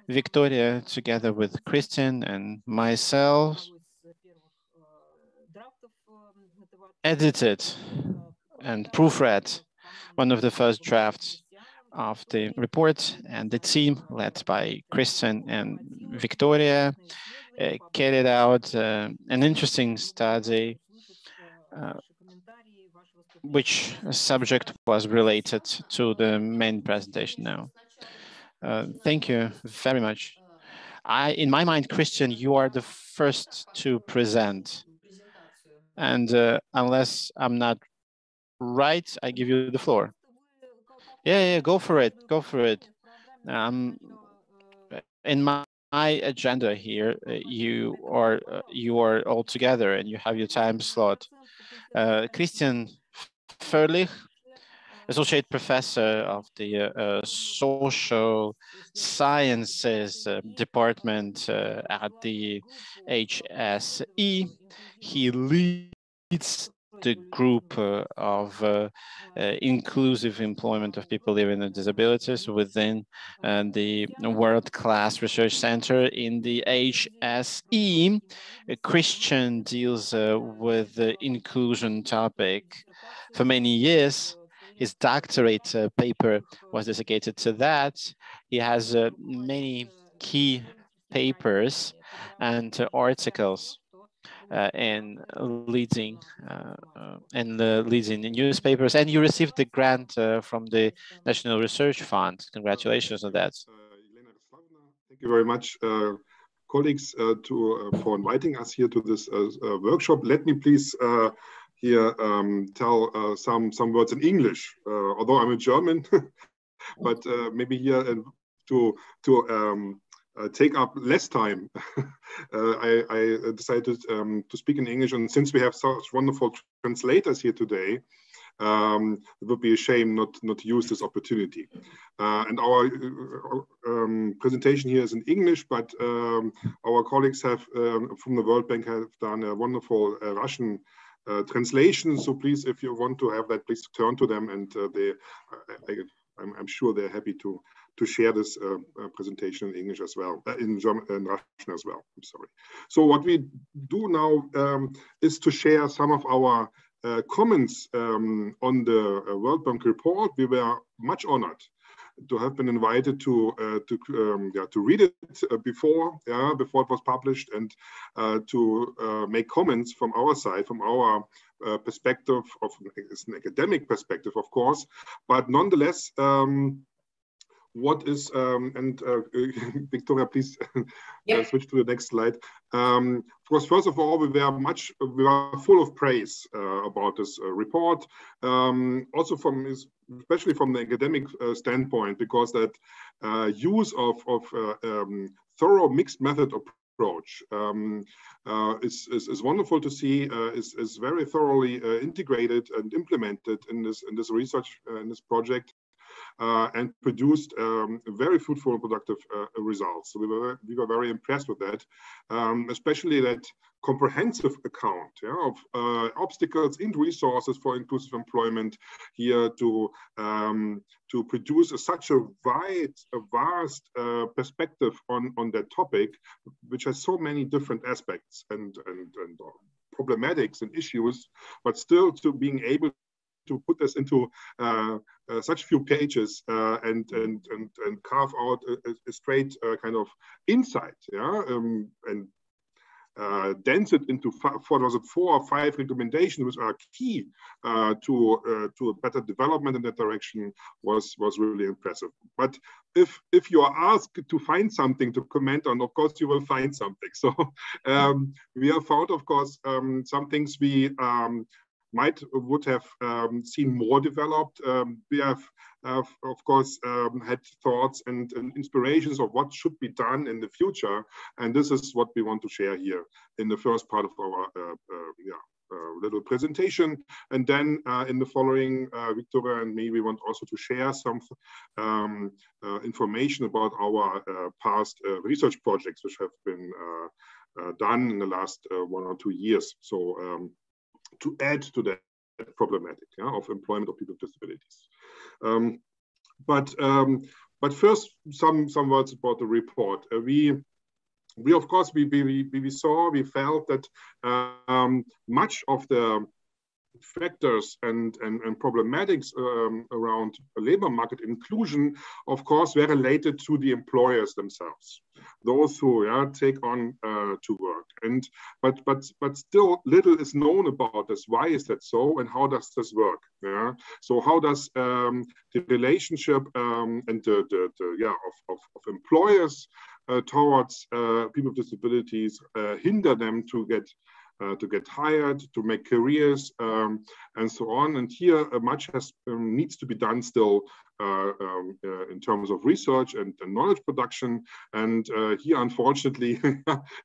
Victoria, together with Christian and myself, edited and proofread one of the first drafts of the report, and the team led by Christian and Victoria carried out an interesting study which subject was related to the main presentation now. Thank you very much. In my mind, Christian, you are the first to present. And unless I'm not right, I give you the floor. Yeah, go for it. Go for it. In my agenda here, you are all together and you have your time slot. Christian Förlich, Associate Professor of the Social Sciences Department at the HSE. He leads the group of inclusive employment of people living with disabilities within the world-class research center in the HSE. Christian deals with the inclusion topic for many years. His doctorate paper was dedicated to that. He has many key papers and articles in leading newspapers, and you received the grant from the National Research Fund. Congratulations on that. Thank you very much, colleagues, for inviting us here to this workshop. Let me please here tell some words in English, although I'm a German, but maybe here to take up less time, I decided to speak in English. And since we have such wonderful translators here today, it would be a shame not to use this opportunity. And our presentation here is in English, but our colleagues have from the World Bank have done a wonderful Russian translation. So please, if you want to have that, please turn to them, and I'm sure they're happy to share this presentation in English as well, in Russian as well. I'm sorry. So what we do now is to share some of our comments on the World Bank report. We were much honored to have been invited to read it before it was published, and to make comments from our side, from our perspective, it's an academic perspective, of course, but nonetheless. What is Victoria, please switch to the next slide. Of course, first of all, we were full of praise about this report. Also especially from the academic standpoint, because that use of thorough mixed method approach is wonderful to see. Is very thoroughly integrated and implemented in this research in this project. And produced very fruitful and productive results. So we were very impressed with that, especially that comprehensive account of obstacles and resources for inclusive employment here to produce such a vast perspective on that topic, which has so many different aspects and problematics and issues, but still to being able to put this into such few pages and carve out a straight kind of insight, and dense it into 4 or 5 recommendations, which are key to a better development in that direction, was really impressive. But if you are asked to find something to comment on, of course you will find something. So we have found, of course, some things we would have seen more developed. We have, of course, had thoughts and inspirations of what should be done in the future, and this is what we want to share here in the first part of our little presentation. And then in the following, Victoria and me, we want also to share some information about our past research projects, which have been done in the last 1 or 2 years. So. To add to that problematic of employment of people with disabilities. But first, some words about the report. We of course, we felt that much of the factors and problematics around labor market inclusion, of course, were related to the employers themselves, those who take on to work. But still little is known about this. Why is that so, and how does this work? So how does the relationship and of employers towards people with disabilities hinder them to get hired, to make careers, and so on. And here much needs to be done still in terms of research and knowledge production. And here, unfortunately,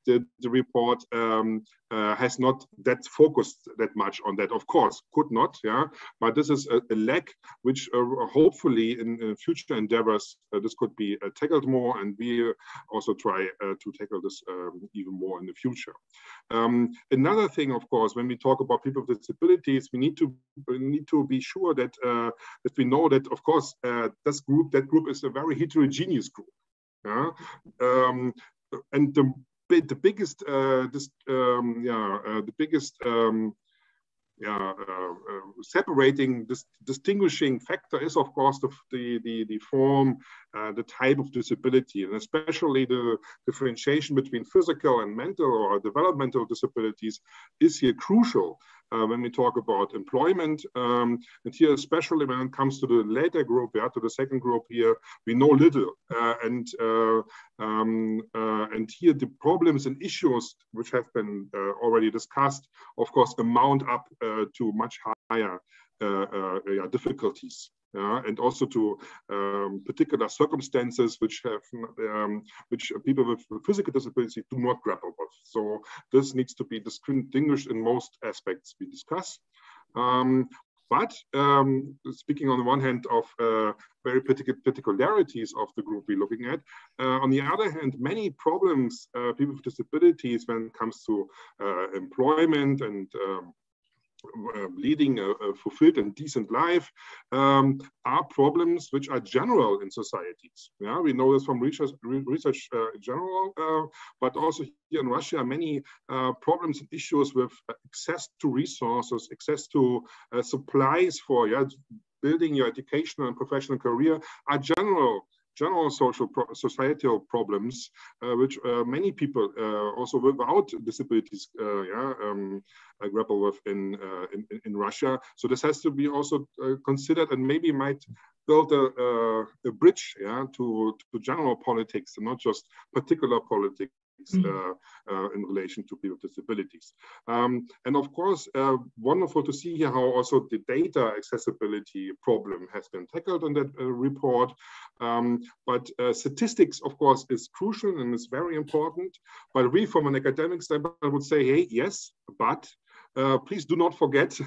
the report has not that focused that much on that. Of course, could not, but this is a lack which hopefully in future endeavors this could be tackled more, and we also try to tackle this even more in the future. Another thing, of course, when we talk about people with disabilities, we need to be sure that we know that, of course, that group is a very heterogeneous group, and the biggest separating, distinguishing factor is, of course, the form, the type of disability, and especially the differentiation between physical and mental or developmental disabilities is here crucial when we talk about employment. And here, especially when it comes to the later group, to the second group here, we know little. And here the problems and issues which have been already discussed, of course, amount up to much higher difficulties and also to particular circumstances which people with physical disability do not grapple with. So this needs to be distinguished in most aspects we discuss. But speaking on the one hand of very particularities of the group we're looking at, on the other hand, many problems people with disabilities when it comes to employment and leading a fulfilled and decent life are problems which are general in societies. Yeah, we know this from research in general, but also here in Russia, many problems and issues with access to resources, access to supplies for building your educational and professional career are general societal problems, which many people also without disabilities grapple with in Russia. So this has to be also considered, and maybe might build a bridge to general politics and not just particular politics in relation to people with disabilities. And of course, wonderful to see here how also the data accessibility problem has been tackled in that report. But statistics, of course, is crucial and is very important. But we, from an academic standpoint, I would say, hey, yes, but please do not forget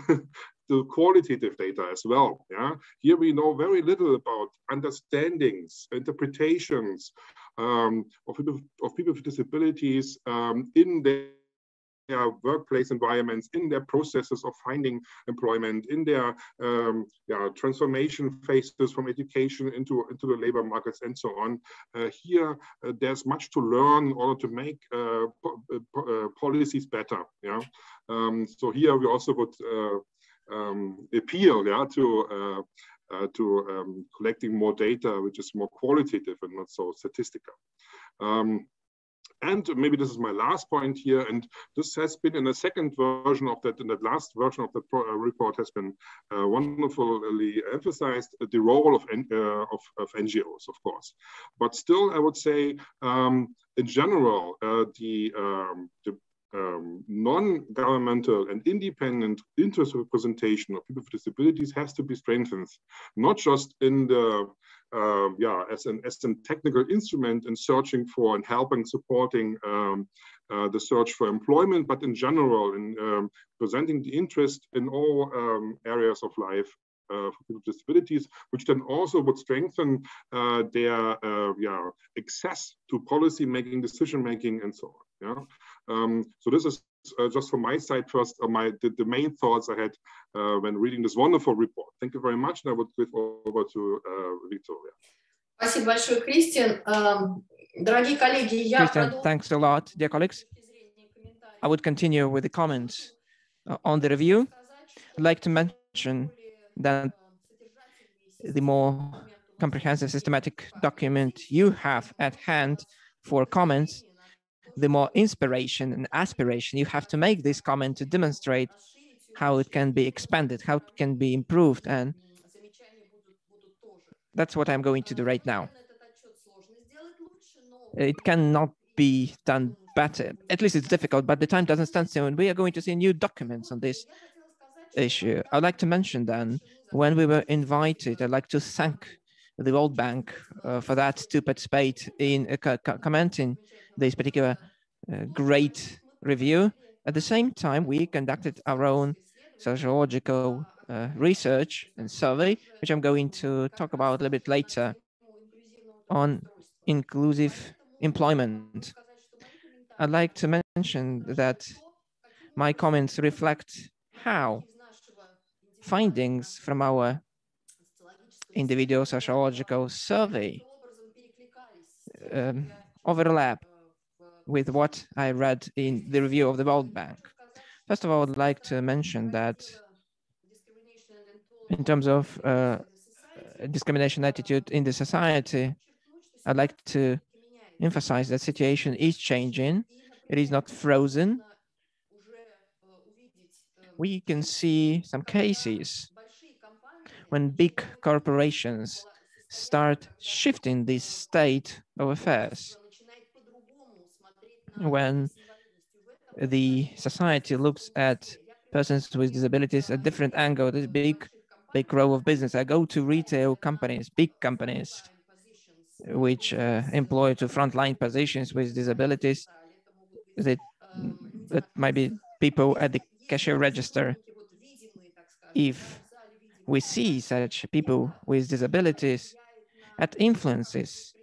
the qualitative data as well. Yeah, here we know very little about understandings, interpretations of people with disabilities in their workplace environments, in their processes of finding employment, in their transformation phases from education into the labor markets and so on. Here, there's much to learn in order to make policies better. Yeah, so here we also would appeal to collecting more data, which is more qualitative and not so statistical. And maybe this is my last point here, and this has been in the second version of that, in that last version of the report has been wonderfully emphasized, the role of NGOs, of course. But still, I would say, in general, the non-governmental and independent interest representation of people with disabilities has to be strengthened, not just in the as a technical instrument in searching for and helping, supporting the search for employment, but in general in presenting the interest in all areas of life for people with disabilities, which then also would strengthen their access to policy making, decision making, and so on. Yeah, so this is just from my side first, the main thoughts I had when reading this wonderful report. Thank you very much, and I would give over to Victoria. Спасибо большое, Кристиан. Дорогие коллеги, я Christian, thanks a lot, dear colleagues. I would continue with the comments on the review. I'd like to mention that the more comprehensive systematic document you have at hand for comments, the more inspiration and aspiration you have to make this comment to demonstrate how it can be expanded, how it can be improved. And that's what I'm going to do right now. It cannot be done better. At least it's difficult, but the time doesn't stand still. And we are going to see new documents on this issue. I'd like to mention then, when we were invited, I'd like to thank the World Bank for that to participate in commenting this particular great review. At the same time, we conducted our own sociological research and survey, which I'm going to talk about a little bit later, on inclusive employment. I'd like to mention that my comments reflect how findings from our individual sociological survey overlap with what I read in the review of the World Bank. First of all, I'd like to mention that in terms of discrimination attitude in the society, I'd like to emphasize that situation is changing. It is not frozen. We can see some cases when big corporations start shifting this state of affairs, when the society looks at persons with disabilities at a different angle. These big big row of business. I go to retail companies, big companies, which employ to frontline positions with disabilities. That might be people at the cashier register. If we see such people with disabilities, it influences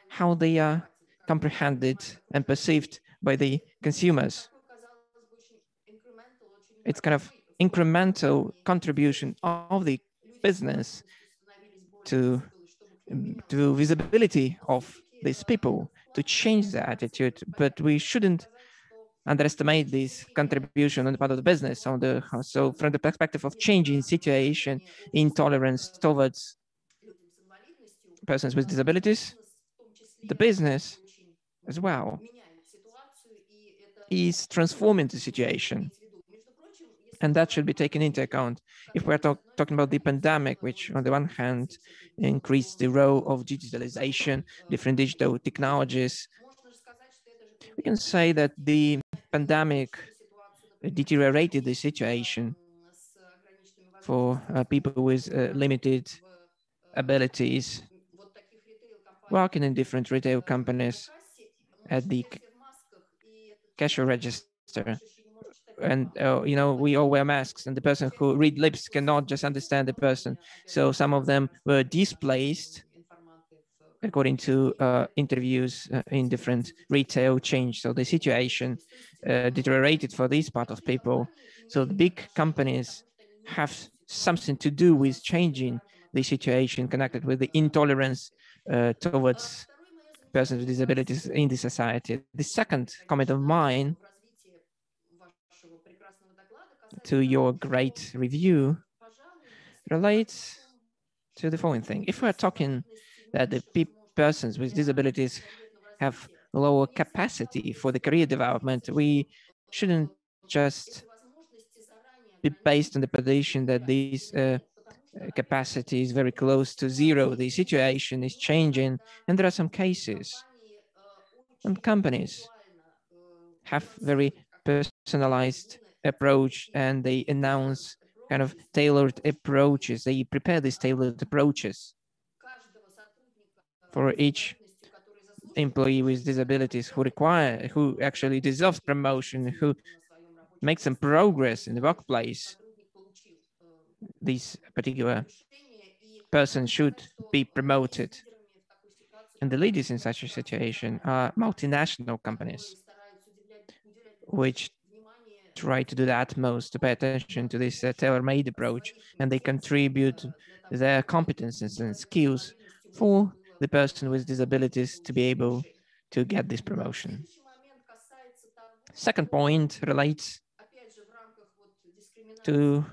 how they are comprehended and perceived by the consumers. It's kind of incremental contribution of the business to visibility of these people, to change their attitude, but we shouldn't underestimate this contribution on the part of the business. So from the perspective of changing situation, intolerance towards persons with disabilities, the business as well is transforming the situation. And that should be taken into account. If we're talking about the pandemic, which on the one hand increased the role of digitalization, different digital technologies, we can say that the pandemic deteriorated the situation for people with limited abilities working in different retail companies at the cashier register. And we all wear masks, and the person who read lips cannot just understand the person. So some of them were displaced according to interviews in different retail chains. So the situation deteriorated for this part of people. So the big companies have something to do with changing the situation connected with the intolerance towards persons with disabilities in the society. The second comment of mine to your great review relates to the following thing. If we're talking that the persons with disabilities have lower capacity for the career development, we shouldn't just be based on the position that these capacity is very close to zero. The situation is changing, and there are some cases and companies have very personalized approach, and they announce kind of tailored approaches. They prepare these tailored approaches for each employee with disabilities who actually deserves promotion, who makes some progress in the workplace. This particular person should be promoted. And the leaders in such a situation are multinational companies, which try to do the utmost to pay attention to this tailor-made approach, and they contribute their competences and skills for the person with disabilities to be able to get this promotion. Second point relates to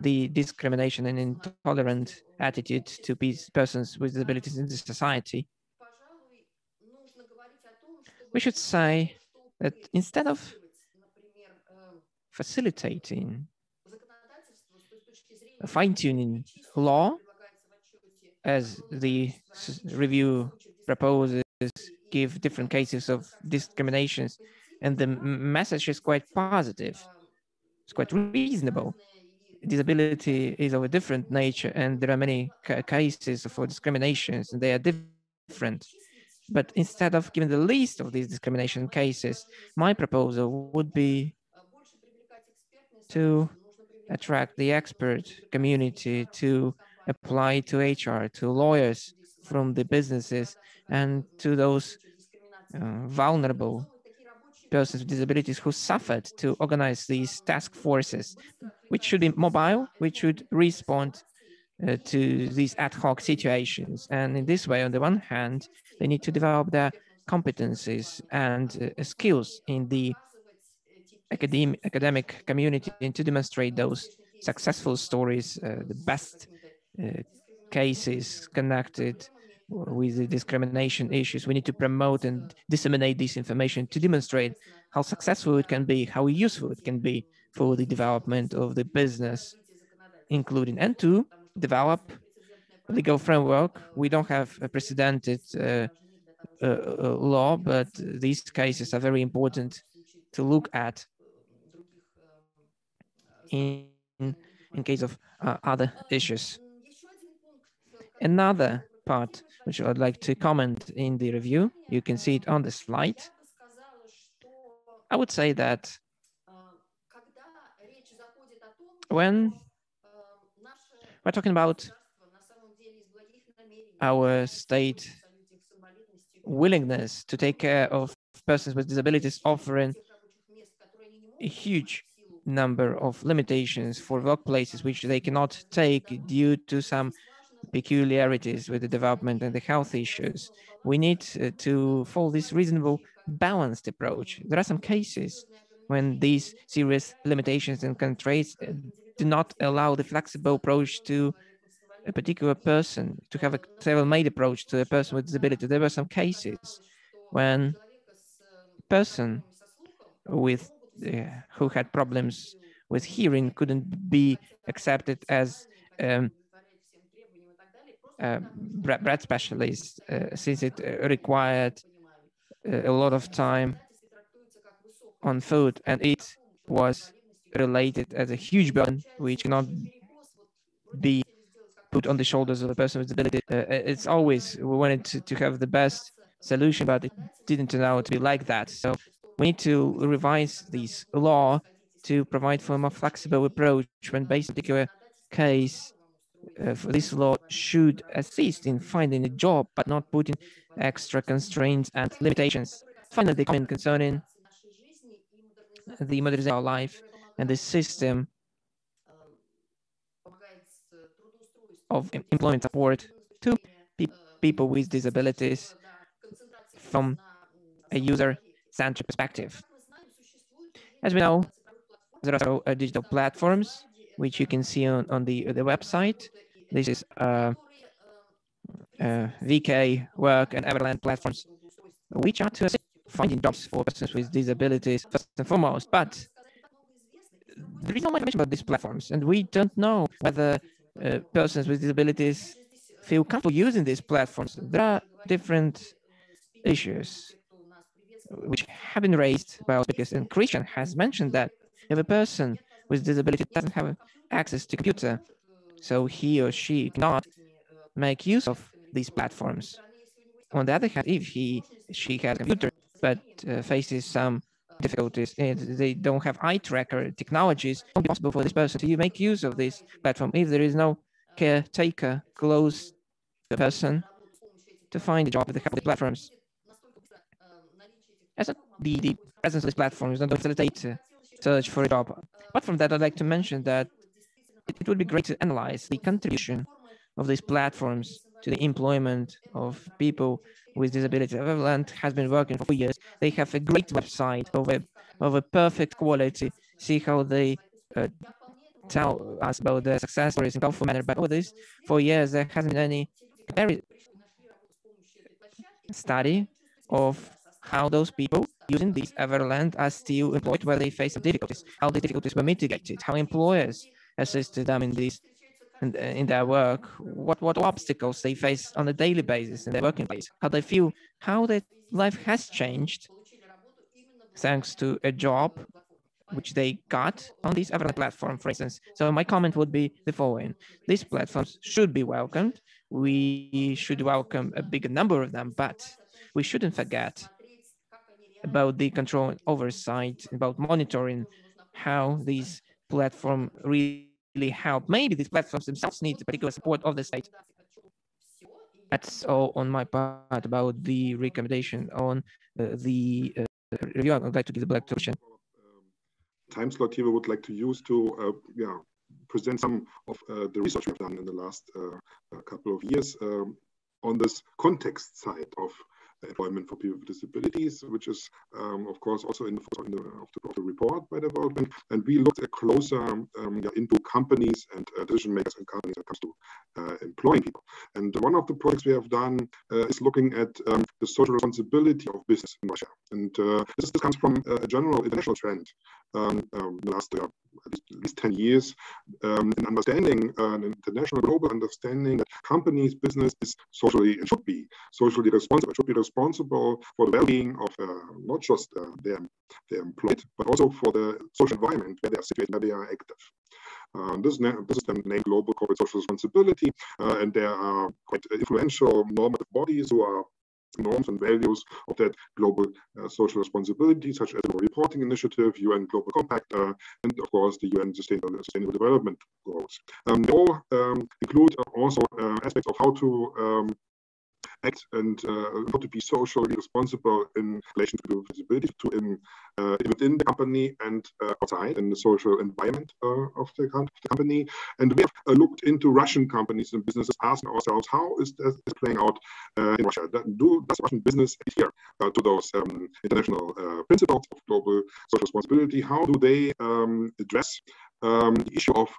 the discrimination and intolerant attitude to persons with disabilities in the society. We should say that instead of facilitating fine-tuning law, as the review proposes, give different cases of discriminations, and the message is quite positive. It's quite reasonable. Disability is of a different nature, and there are many cases for discriminations, and they are different. But instead of giving the list of these discrimination cases, my proposal would be to attract the expert community, to apply to HR, to lawyers from the businesses, and to those vulnerable persons with disabilities who suffered, to organize these task forces, which should be mobile, which should respond to these ad hoc situations. And in this way, on the one hand, they need to develop their competencies and skills in the academic community, and to demonstrate those successful stories, the best cases connected with the discrimination issues. We need to promote and disseminate this information to demonstrate how successful it can be, how useful it can be for the development of the business, including, and to develop legal framework. We don't have a precedented law, but these cases are very important to look at in in case of other issues. Another part which I'd like to comment in the review, you can see it on the slide. I would say that when we're talking about our state willingness to take care of persons with disabilities, offering a huge number of limitations for workplaces which they cannot take due to some peculiarities with the development and the health issues. We need to follow this reasonable, balanced approach. There are some cases when these serious limitations and constraints do not allow the flexible approach to a particular person, to have a tailor-made approach to a person with disability. There were some cases when a person with who had problems with hearing couldn't be accepted as bread specialist since it required a lot of time on food, and it was related as a huge burden which cannot be put on the shoulders of a person with disability. It's always, we wanted to have the best solution, but it didn't turn out to be like that. So we need to revise this law to provide for a more flexible approach when based on a particular case. This law should assist in finding a job, but not putting extra constraints and limitations. Finally, the comment concerning the modernization of our life and the system of employment support to people with disabilities from a user-centric perspective. As we know, there are digital platforms which you can see on the website. This is VK, Work, and Everland platforms, which are to assist finding jobs for persons with disabilities first and foremost. But there is not much information about these platforms, and we don't know whether persons with disabilities feel comfortable using these platforms. There are different issues which have been raised by our speakers, and Christian has mentioned that if a person with disability doesn't have access to computer, so he or she cannot make use of these platforms. On the other hand, if she has a computer but faces some difficulties and they don't have eye tracker technologies, it won't be possible for this person to make use of this platform if there is no caretaker close to the person to find a job with the help of the platforms. As the presence of these platforms doesn't facilitate search for a job. Apart from that, I'd like to mention that it would be great to analyze the contribution of these platforms to the employment of people with disabilities. Everland has been working for 4 years. They have a great website of a perfect quality. See how they tell us about the success stories in colorful manner. But over these 4 years, there hasn't been any study of how those people using this Everland are still employed where they face some difficulties, how the difficulties were mitigated, how employers assisted them in this in their work, what obstacles they face on a daily basis in their working place, how they feel, how their life has changed thanks to a job which they got on this Everland platform, for instance. So my comment would be the following. These platforms should be welcomed. We should welcome a bigger number of them, but we shouldn't forget about the control and oversight, about monitoring how these platforms really help. Maybe these platforms themselves need particular support of the state. That's all on my part about the recommendation on the review. I'd like to give the black to Christian. Time slot here we would like to use to present some of the research we've done in the last couple of years on this context side of employment for people with disabilities, which is, of course, also in the report by the World Bank. And we looked closer into companies and decision makers in companies when it comes to employing people. And one of the projects we have done is looking at the social responsibility of business in Russia. And this comes from a general international trend in the last at least 10 years, in understanding an international global understanding that companies' business is socially and should be socially responsible. It should be responsible for the well-being of not just their employed, but also for the social environment where they are situated, where they are active. This is then named Global Corporate Social Responsibility, and there are quite influential normative bodies who are norms and values of that global social responsibility, such as the Reporting Initiative, UN Global Compact, and of course the UN Sustainable Development Goals. They all include also aspects of how to act and how to be socially responsible in relation to disability within the company and outside in the social environment of the company. And we have looked into Russian companies and businesses, asking ourselves, how is this playing out in Russia? Does Russian business adhere to those international principles of global social responsibility? How do they address the issue of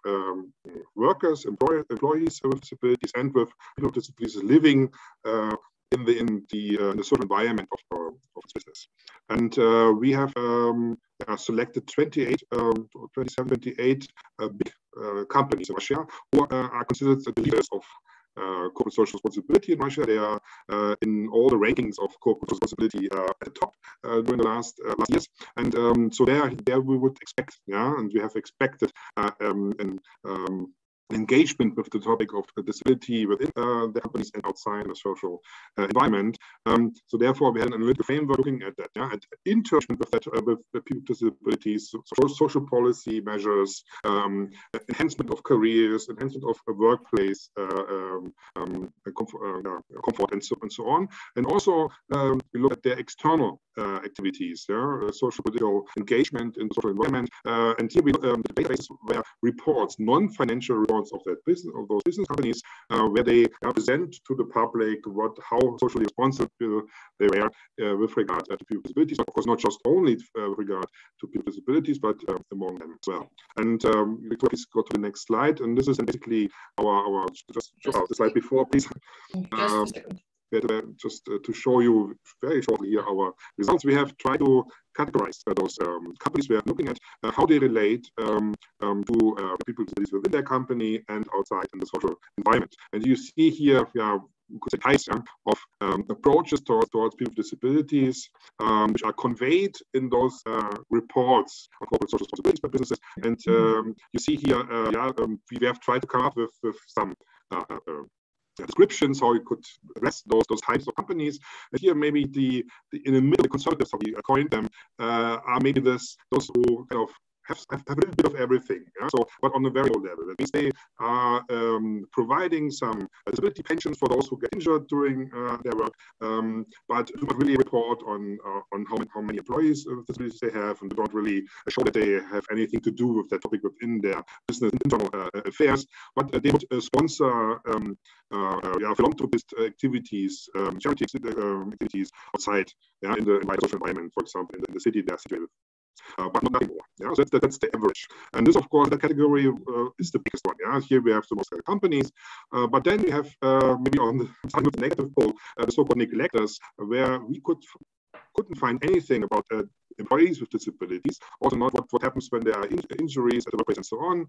workers, employees with disabilities, and with people with disabilities living in the social environment of this business. And we have selected 28 big companies in Russia who are considered the leaders of corporate social responsibility in Russia. They are in all the rankings of corporate responsibility at the top during the last years, and so there we would expect, and we have expected engagement with the topic of disability within the companies and outside the social environment. So therefore, we had an analytical framework looking at that, at interaction with the people with disabilities, social policy measures, enhancement of careers, enhancement of workplace comfort, and so on. And also, we look at their external activities, social political engagement in the social environment. And here we the databases where reports, non-financial reports of those business companies, where they present to the public how socially responsible they were with regard to people with disabilities. Of course, not just only with regard to people with disabilities, but among them as well. And please go to the next slide. And this is basically our just the slide before, please. Just to show you very shortly here our results. We have tried to categorize those companies. We are looking at how they relate to people with disabilities within their company and outside in the social environment. And you see here, we could say types of approaches towards people with disabilities, which are conveyed in those reports on corporate social responsibilities by businesses. And you see here, we have tried to come up with some descriptions how you could address those types of companies. And here, maybe in the middle, the conservatives, how we coined them, are maybe those who kind of have a little bit of everything. So, but on a very low level. That means they are providing some disability pensions for those who get injured during their work, but do not really report on how many employees with disabilities they have, and don't really show that they have anything to do with that topic within their business internal affairs. But they would sponsor philanthropist activities, charity activities outside, in the social environment, for example, in the city they are situated. But not anymore. So that's the average. And this, of course, the category is the biggest one. Here we have the most companies, but then we have maybe on the negative pole, the so-called neglectors, where we couldn't find anything about employees with disabilities, also not what happens when there are injuries at the workplace and so on.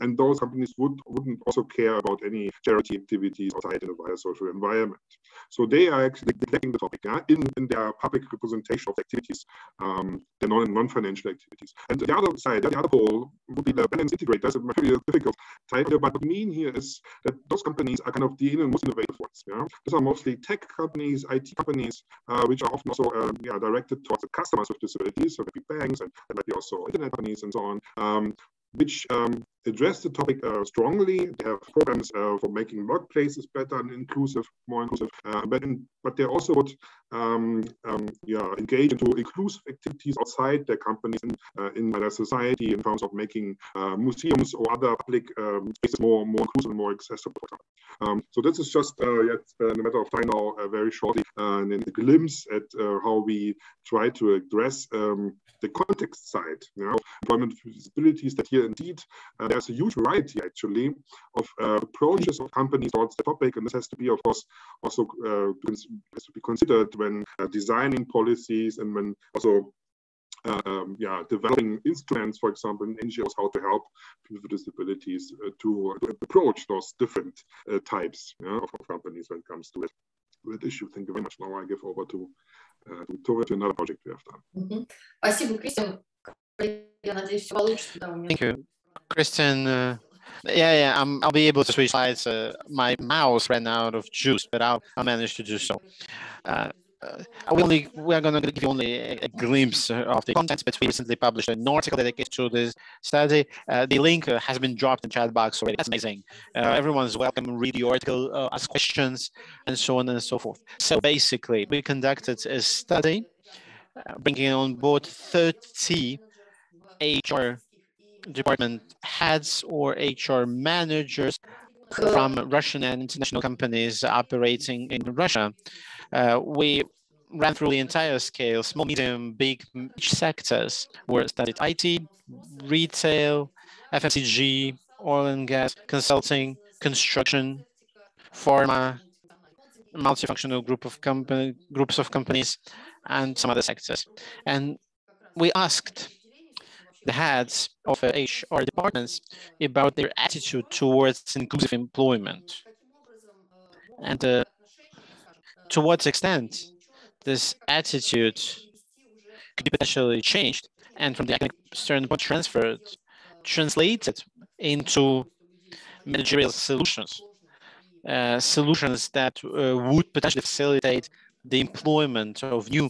And those companies wouldn't also care about any charity activities outside in the wider social environment. So they are actually neglecting the topic in their public representation of activities, the non-financial activities. And the other side, the other pole would be the balance integrators. It's a very difficult title, but what I mean here is that those companies are kind of the most innovative ones. These are mostly tech companies, IT companies, which are often also directed towards the customers with disabilities, so maybe banks and might be also internet companies and so on, which address the topic strongly. They have programs for making workplaces better and more inclusive, but they also would engage into inclusive activities outside their companies in their society in terms of making museums or other public spaces more inclusive and more accessible. So this is just yet in a matter of time now, very shortly, and a glimpse at how we try to address the context side, employment with disabilities. That here indeed there's a huge variety actually of approaches of companies towards the topic, and this has to be, of course, also has to be considered when designing policies and when also developing instruments, for example, in NGOs, how to help people with disabilities to approach those different types of companies when it comes to that issue. Thank you very much. Now I give over to another project we have done. Спасибо, Кристиан. Я надеюсь, все получится. Thank you. Christian, I'll be able to switch slides. My mouse ran out of juice, but I'll manage to do so. We're going to give you only a glimpse of the content, but we recently published an article dedicated to this study. The link has been dropped in the chat box already. That's amazing. Everyone's welcome to read the article, ask questions, and so on and so forth. So basically, we conducted a study bringing on board 30 HR department heads or HR managers from Russian and international companies operating in Russia. We ran through the entire scale, small, medium, big sectors were studied: IT, retail, FMCG, oil and gas, consulting, construction, pharma, multifunctional groups of companies, and some other sectors. And we asked the heads of HR departments about their attitude towards inclusive employment, and to what extent this attitude could be potentially changed, and from the academic standpoint translated into managerial solutions, solutions that would potentially facilitate the employment of new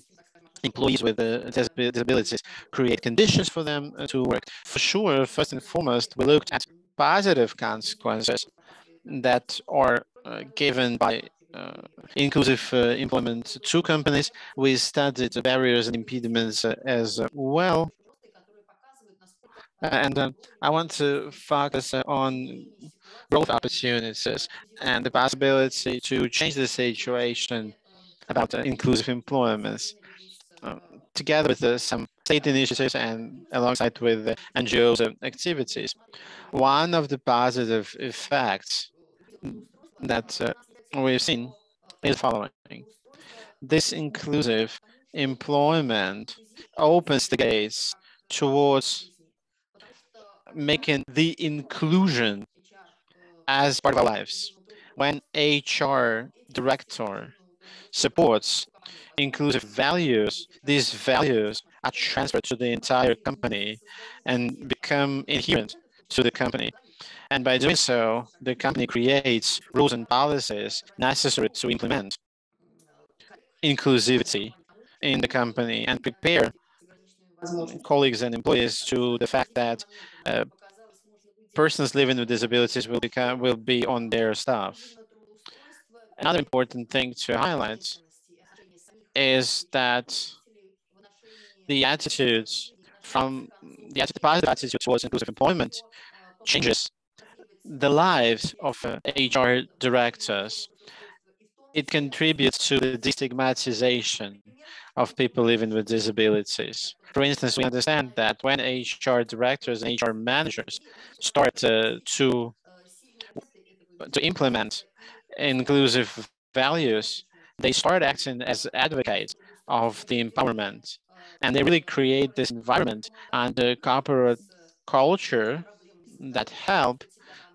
employees with disabilities, create conditions for them to work. For sure, first and foremost, we looked at positive consequences that are given by inclusive employment to companies. We studied the barriers and impediments as well. And I want to focus on growth opportunities and the possibility to change the situation about inclusive employment, together with some state initiatives and alongside with NGOs activities. One of the positive effects that we've seen is the following. This inclusive employment opens the gates towards making the inclusion as part of our lives. When HR director supports inclusive values, these values are transferred to the entire company and become inherent to the company. And by doing so, the company creates rules and policies necessary to implement inclusivity in the company and prepare colleagues and employees to the fact that persons living with disabilities will be on their staff. Another important thing to highlight is that the attitudes positive attitude towards inclusive employment changes the lives of HR directors. It contributes to the destigmatization of people living with disabilities. For instance, we understand that when HR directors and HR managers start to implement inclusive values, they start acting as advocates of the empowerment, and they really create this environment and the corporate culture that help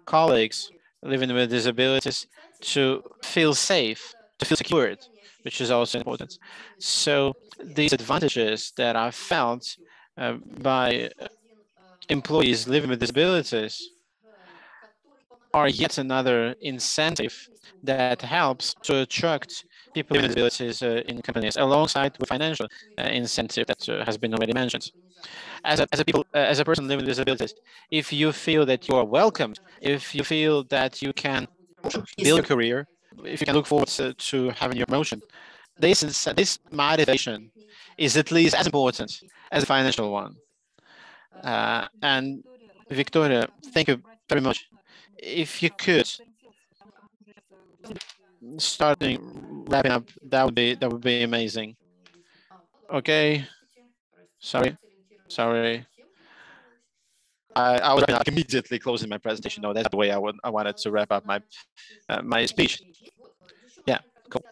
colleagues living with disabilities to feel safe, to feel secured, which is also important. So these advantages that are felt by employees living with disabilities are yet another incentive that helps to attract people with disabilities in companies, alongside with financial incentive that has been already mentioned. As a person living with disabilities, if you feel that you are welcomed, if you feel that you can build a career, if you can look forward to having your promotion, this motivation is at least as important as the financial one. And Victoria, thank you very much. If you could wrapping up, that would be amazing. Okay. Sorry. I was wrapping up, immediately closing my presentation. No, that's the way I wanted to wrap up my my speech. Yeah, cool.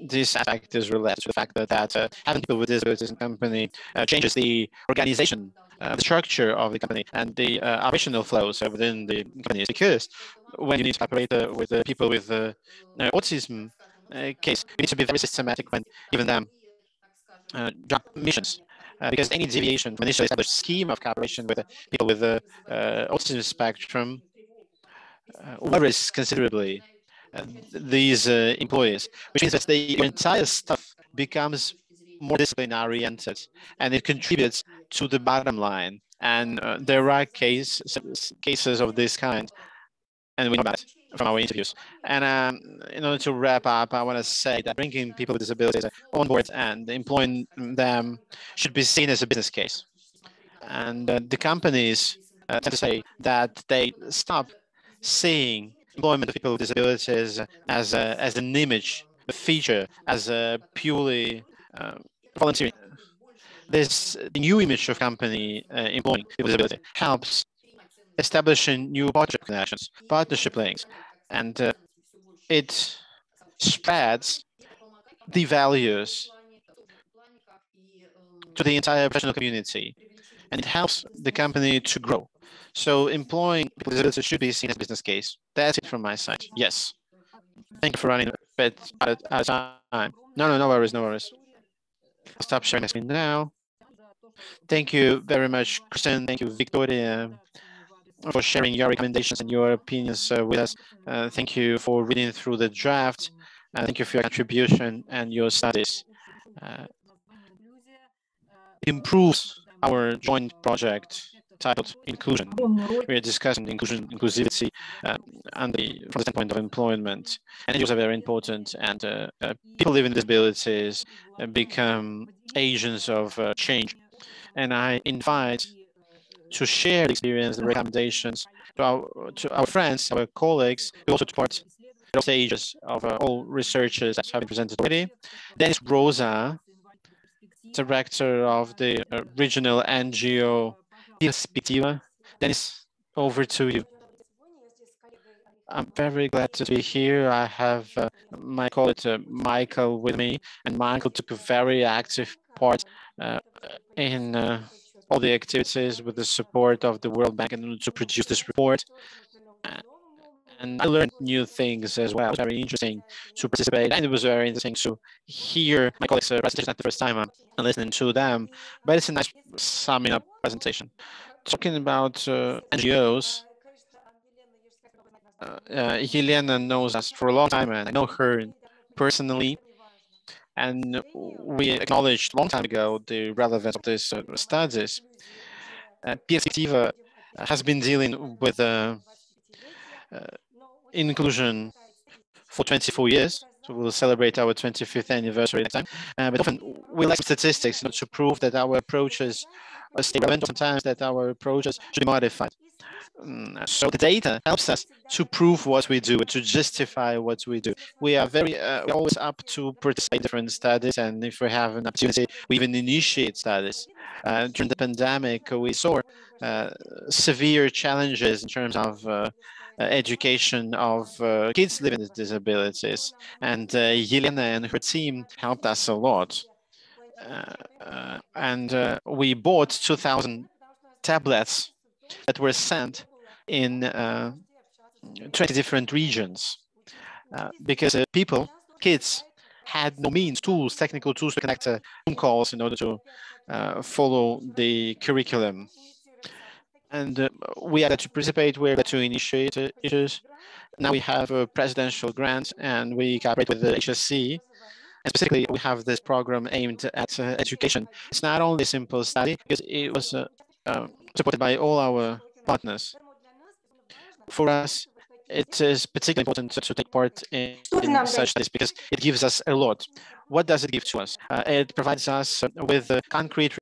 This aspect is related to the fact that having people with disabilities in company changes the organization, the structure of the company, and the operational flows within the companies. Because when you need to operate with people with autism case, you need to be very systematic when giving them job missions. because any deviation from initially established scheme of cooperation with people with the autism spectrum worries considerably these employees, which means that the entire stuff becomes more disciplinary oriented, and it contributes to the bottom line. And there are cases of this kind, and we know about it from our interviews. And in order to wrap up, I want to say that bringing people with disabilities on board and employing them should be seen as a business case. And the companies tend to say that they stop seeing employment of people with disabilities as an image, a feature, as a purely volunteering. The new image of company employing people with disability helps establishing new partnership links, and it spreads the values to the entire professional community, and it helps the company to grow. So employing people with disabilities should be seen as a business case. That's it from my side. Yes. Thank you for running a bit out of time. No worries, no worries. I'll stop sharing my screen now. Thank you very much, Kristen. Thank you, Victoria, for sharing your recommendations and your opinions with us. Thank you for reading through the draft. Thank you for your contribution and your studies. It improves our joint project titled Inclusion. We are discussing inclusivity from the standpoint of employment, and it was very important. And people living with disabilities become agents of change. And I invite to share the experience, the recommendations to our friends, our colleagues, who also support the stages of all researchers that have been presented already. Dennis Rosa, director of the regional NGO Perspektiva. Dennis, over to you. I'm very glad to be here. I have my colleague Michael with me, and Michael took a very active part in all the activities with the support of the World Bank in order to produce this report. And I learned new things as well. It was very interesting to participate, and it was very interesting to hear my colleagues' presentation at the first time and listening to them. But it's a nice summing up presentation. Talking about NGOs, Helena knows us for a long time, and I know her personally. And we acknowledged a long time ago the relevance of these studies. Perspektiva has been dealing with inclusion for 24 years. So we'll celebrate our 25th anniversary next time. But often we like statistics to prove that our approaches stay relevant, sometimes that our approaches should be modified. So the data helps us to prove what we do, to justify what we do. We are we're always up to participate in different studies, and if we have an opportunity, we even initiate studies. During the pandemic, we saw severe challenges in terms of education of kids living with disabilities, and Yelena and her team helped us a lot. We bought 2,000 tablets that were sent in 20 different regions because kids had no means, technical tools to connect phone calls in order to follow the curriculum. And we had to participate, we had to initiate issues. Now we have a presidential grant, and we cooperate with the HSE. And specifically, we have this program aimed at education. It's not only a simple study, because it was supported by all our partners. For us, it is particularly important to take part in such studies because it gives us a lot. What does it give to us? It provides us with concrete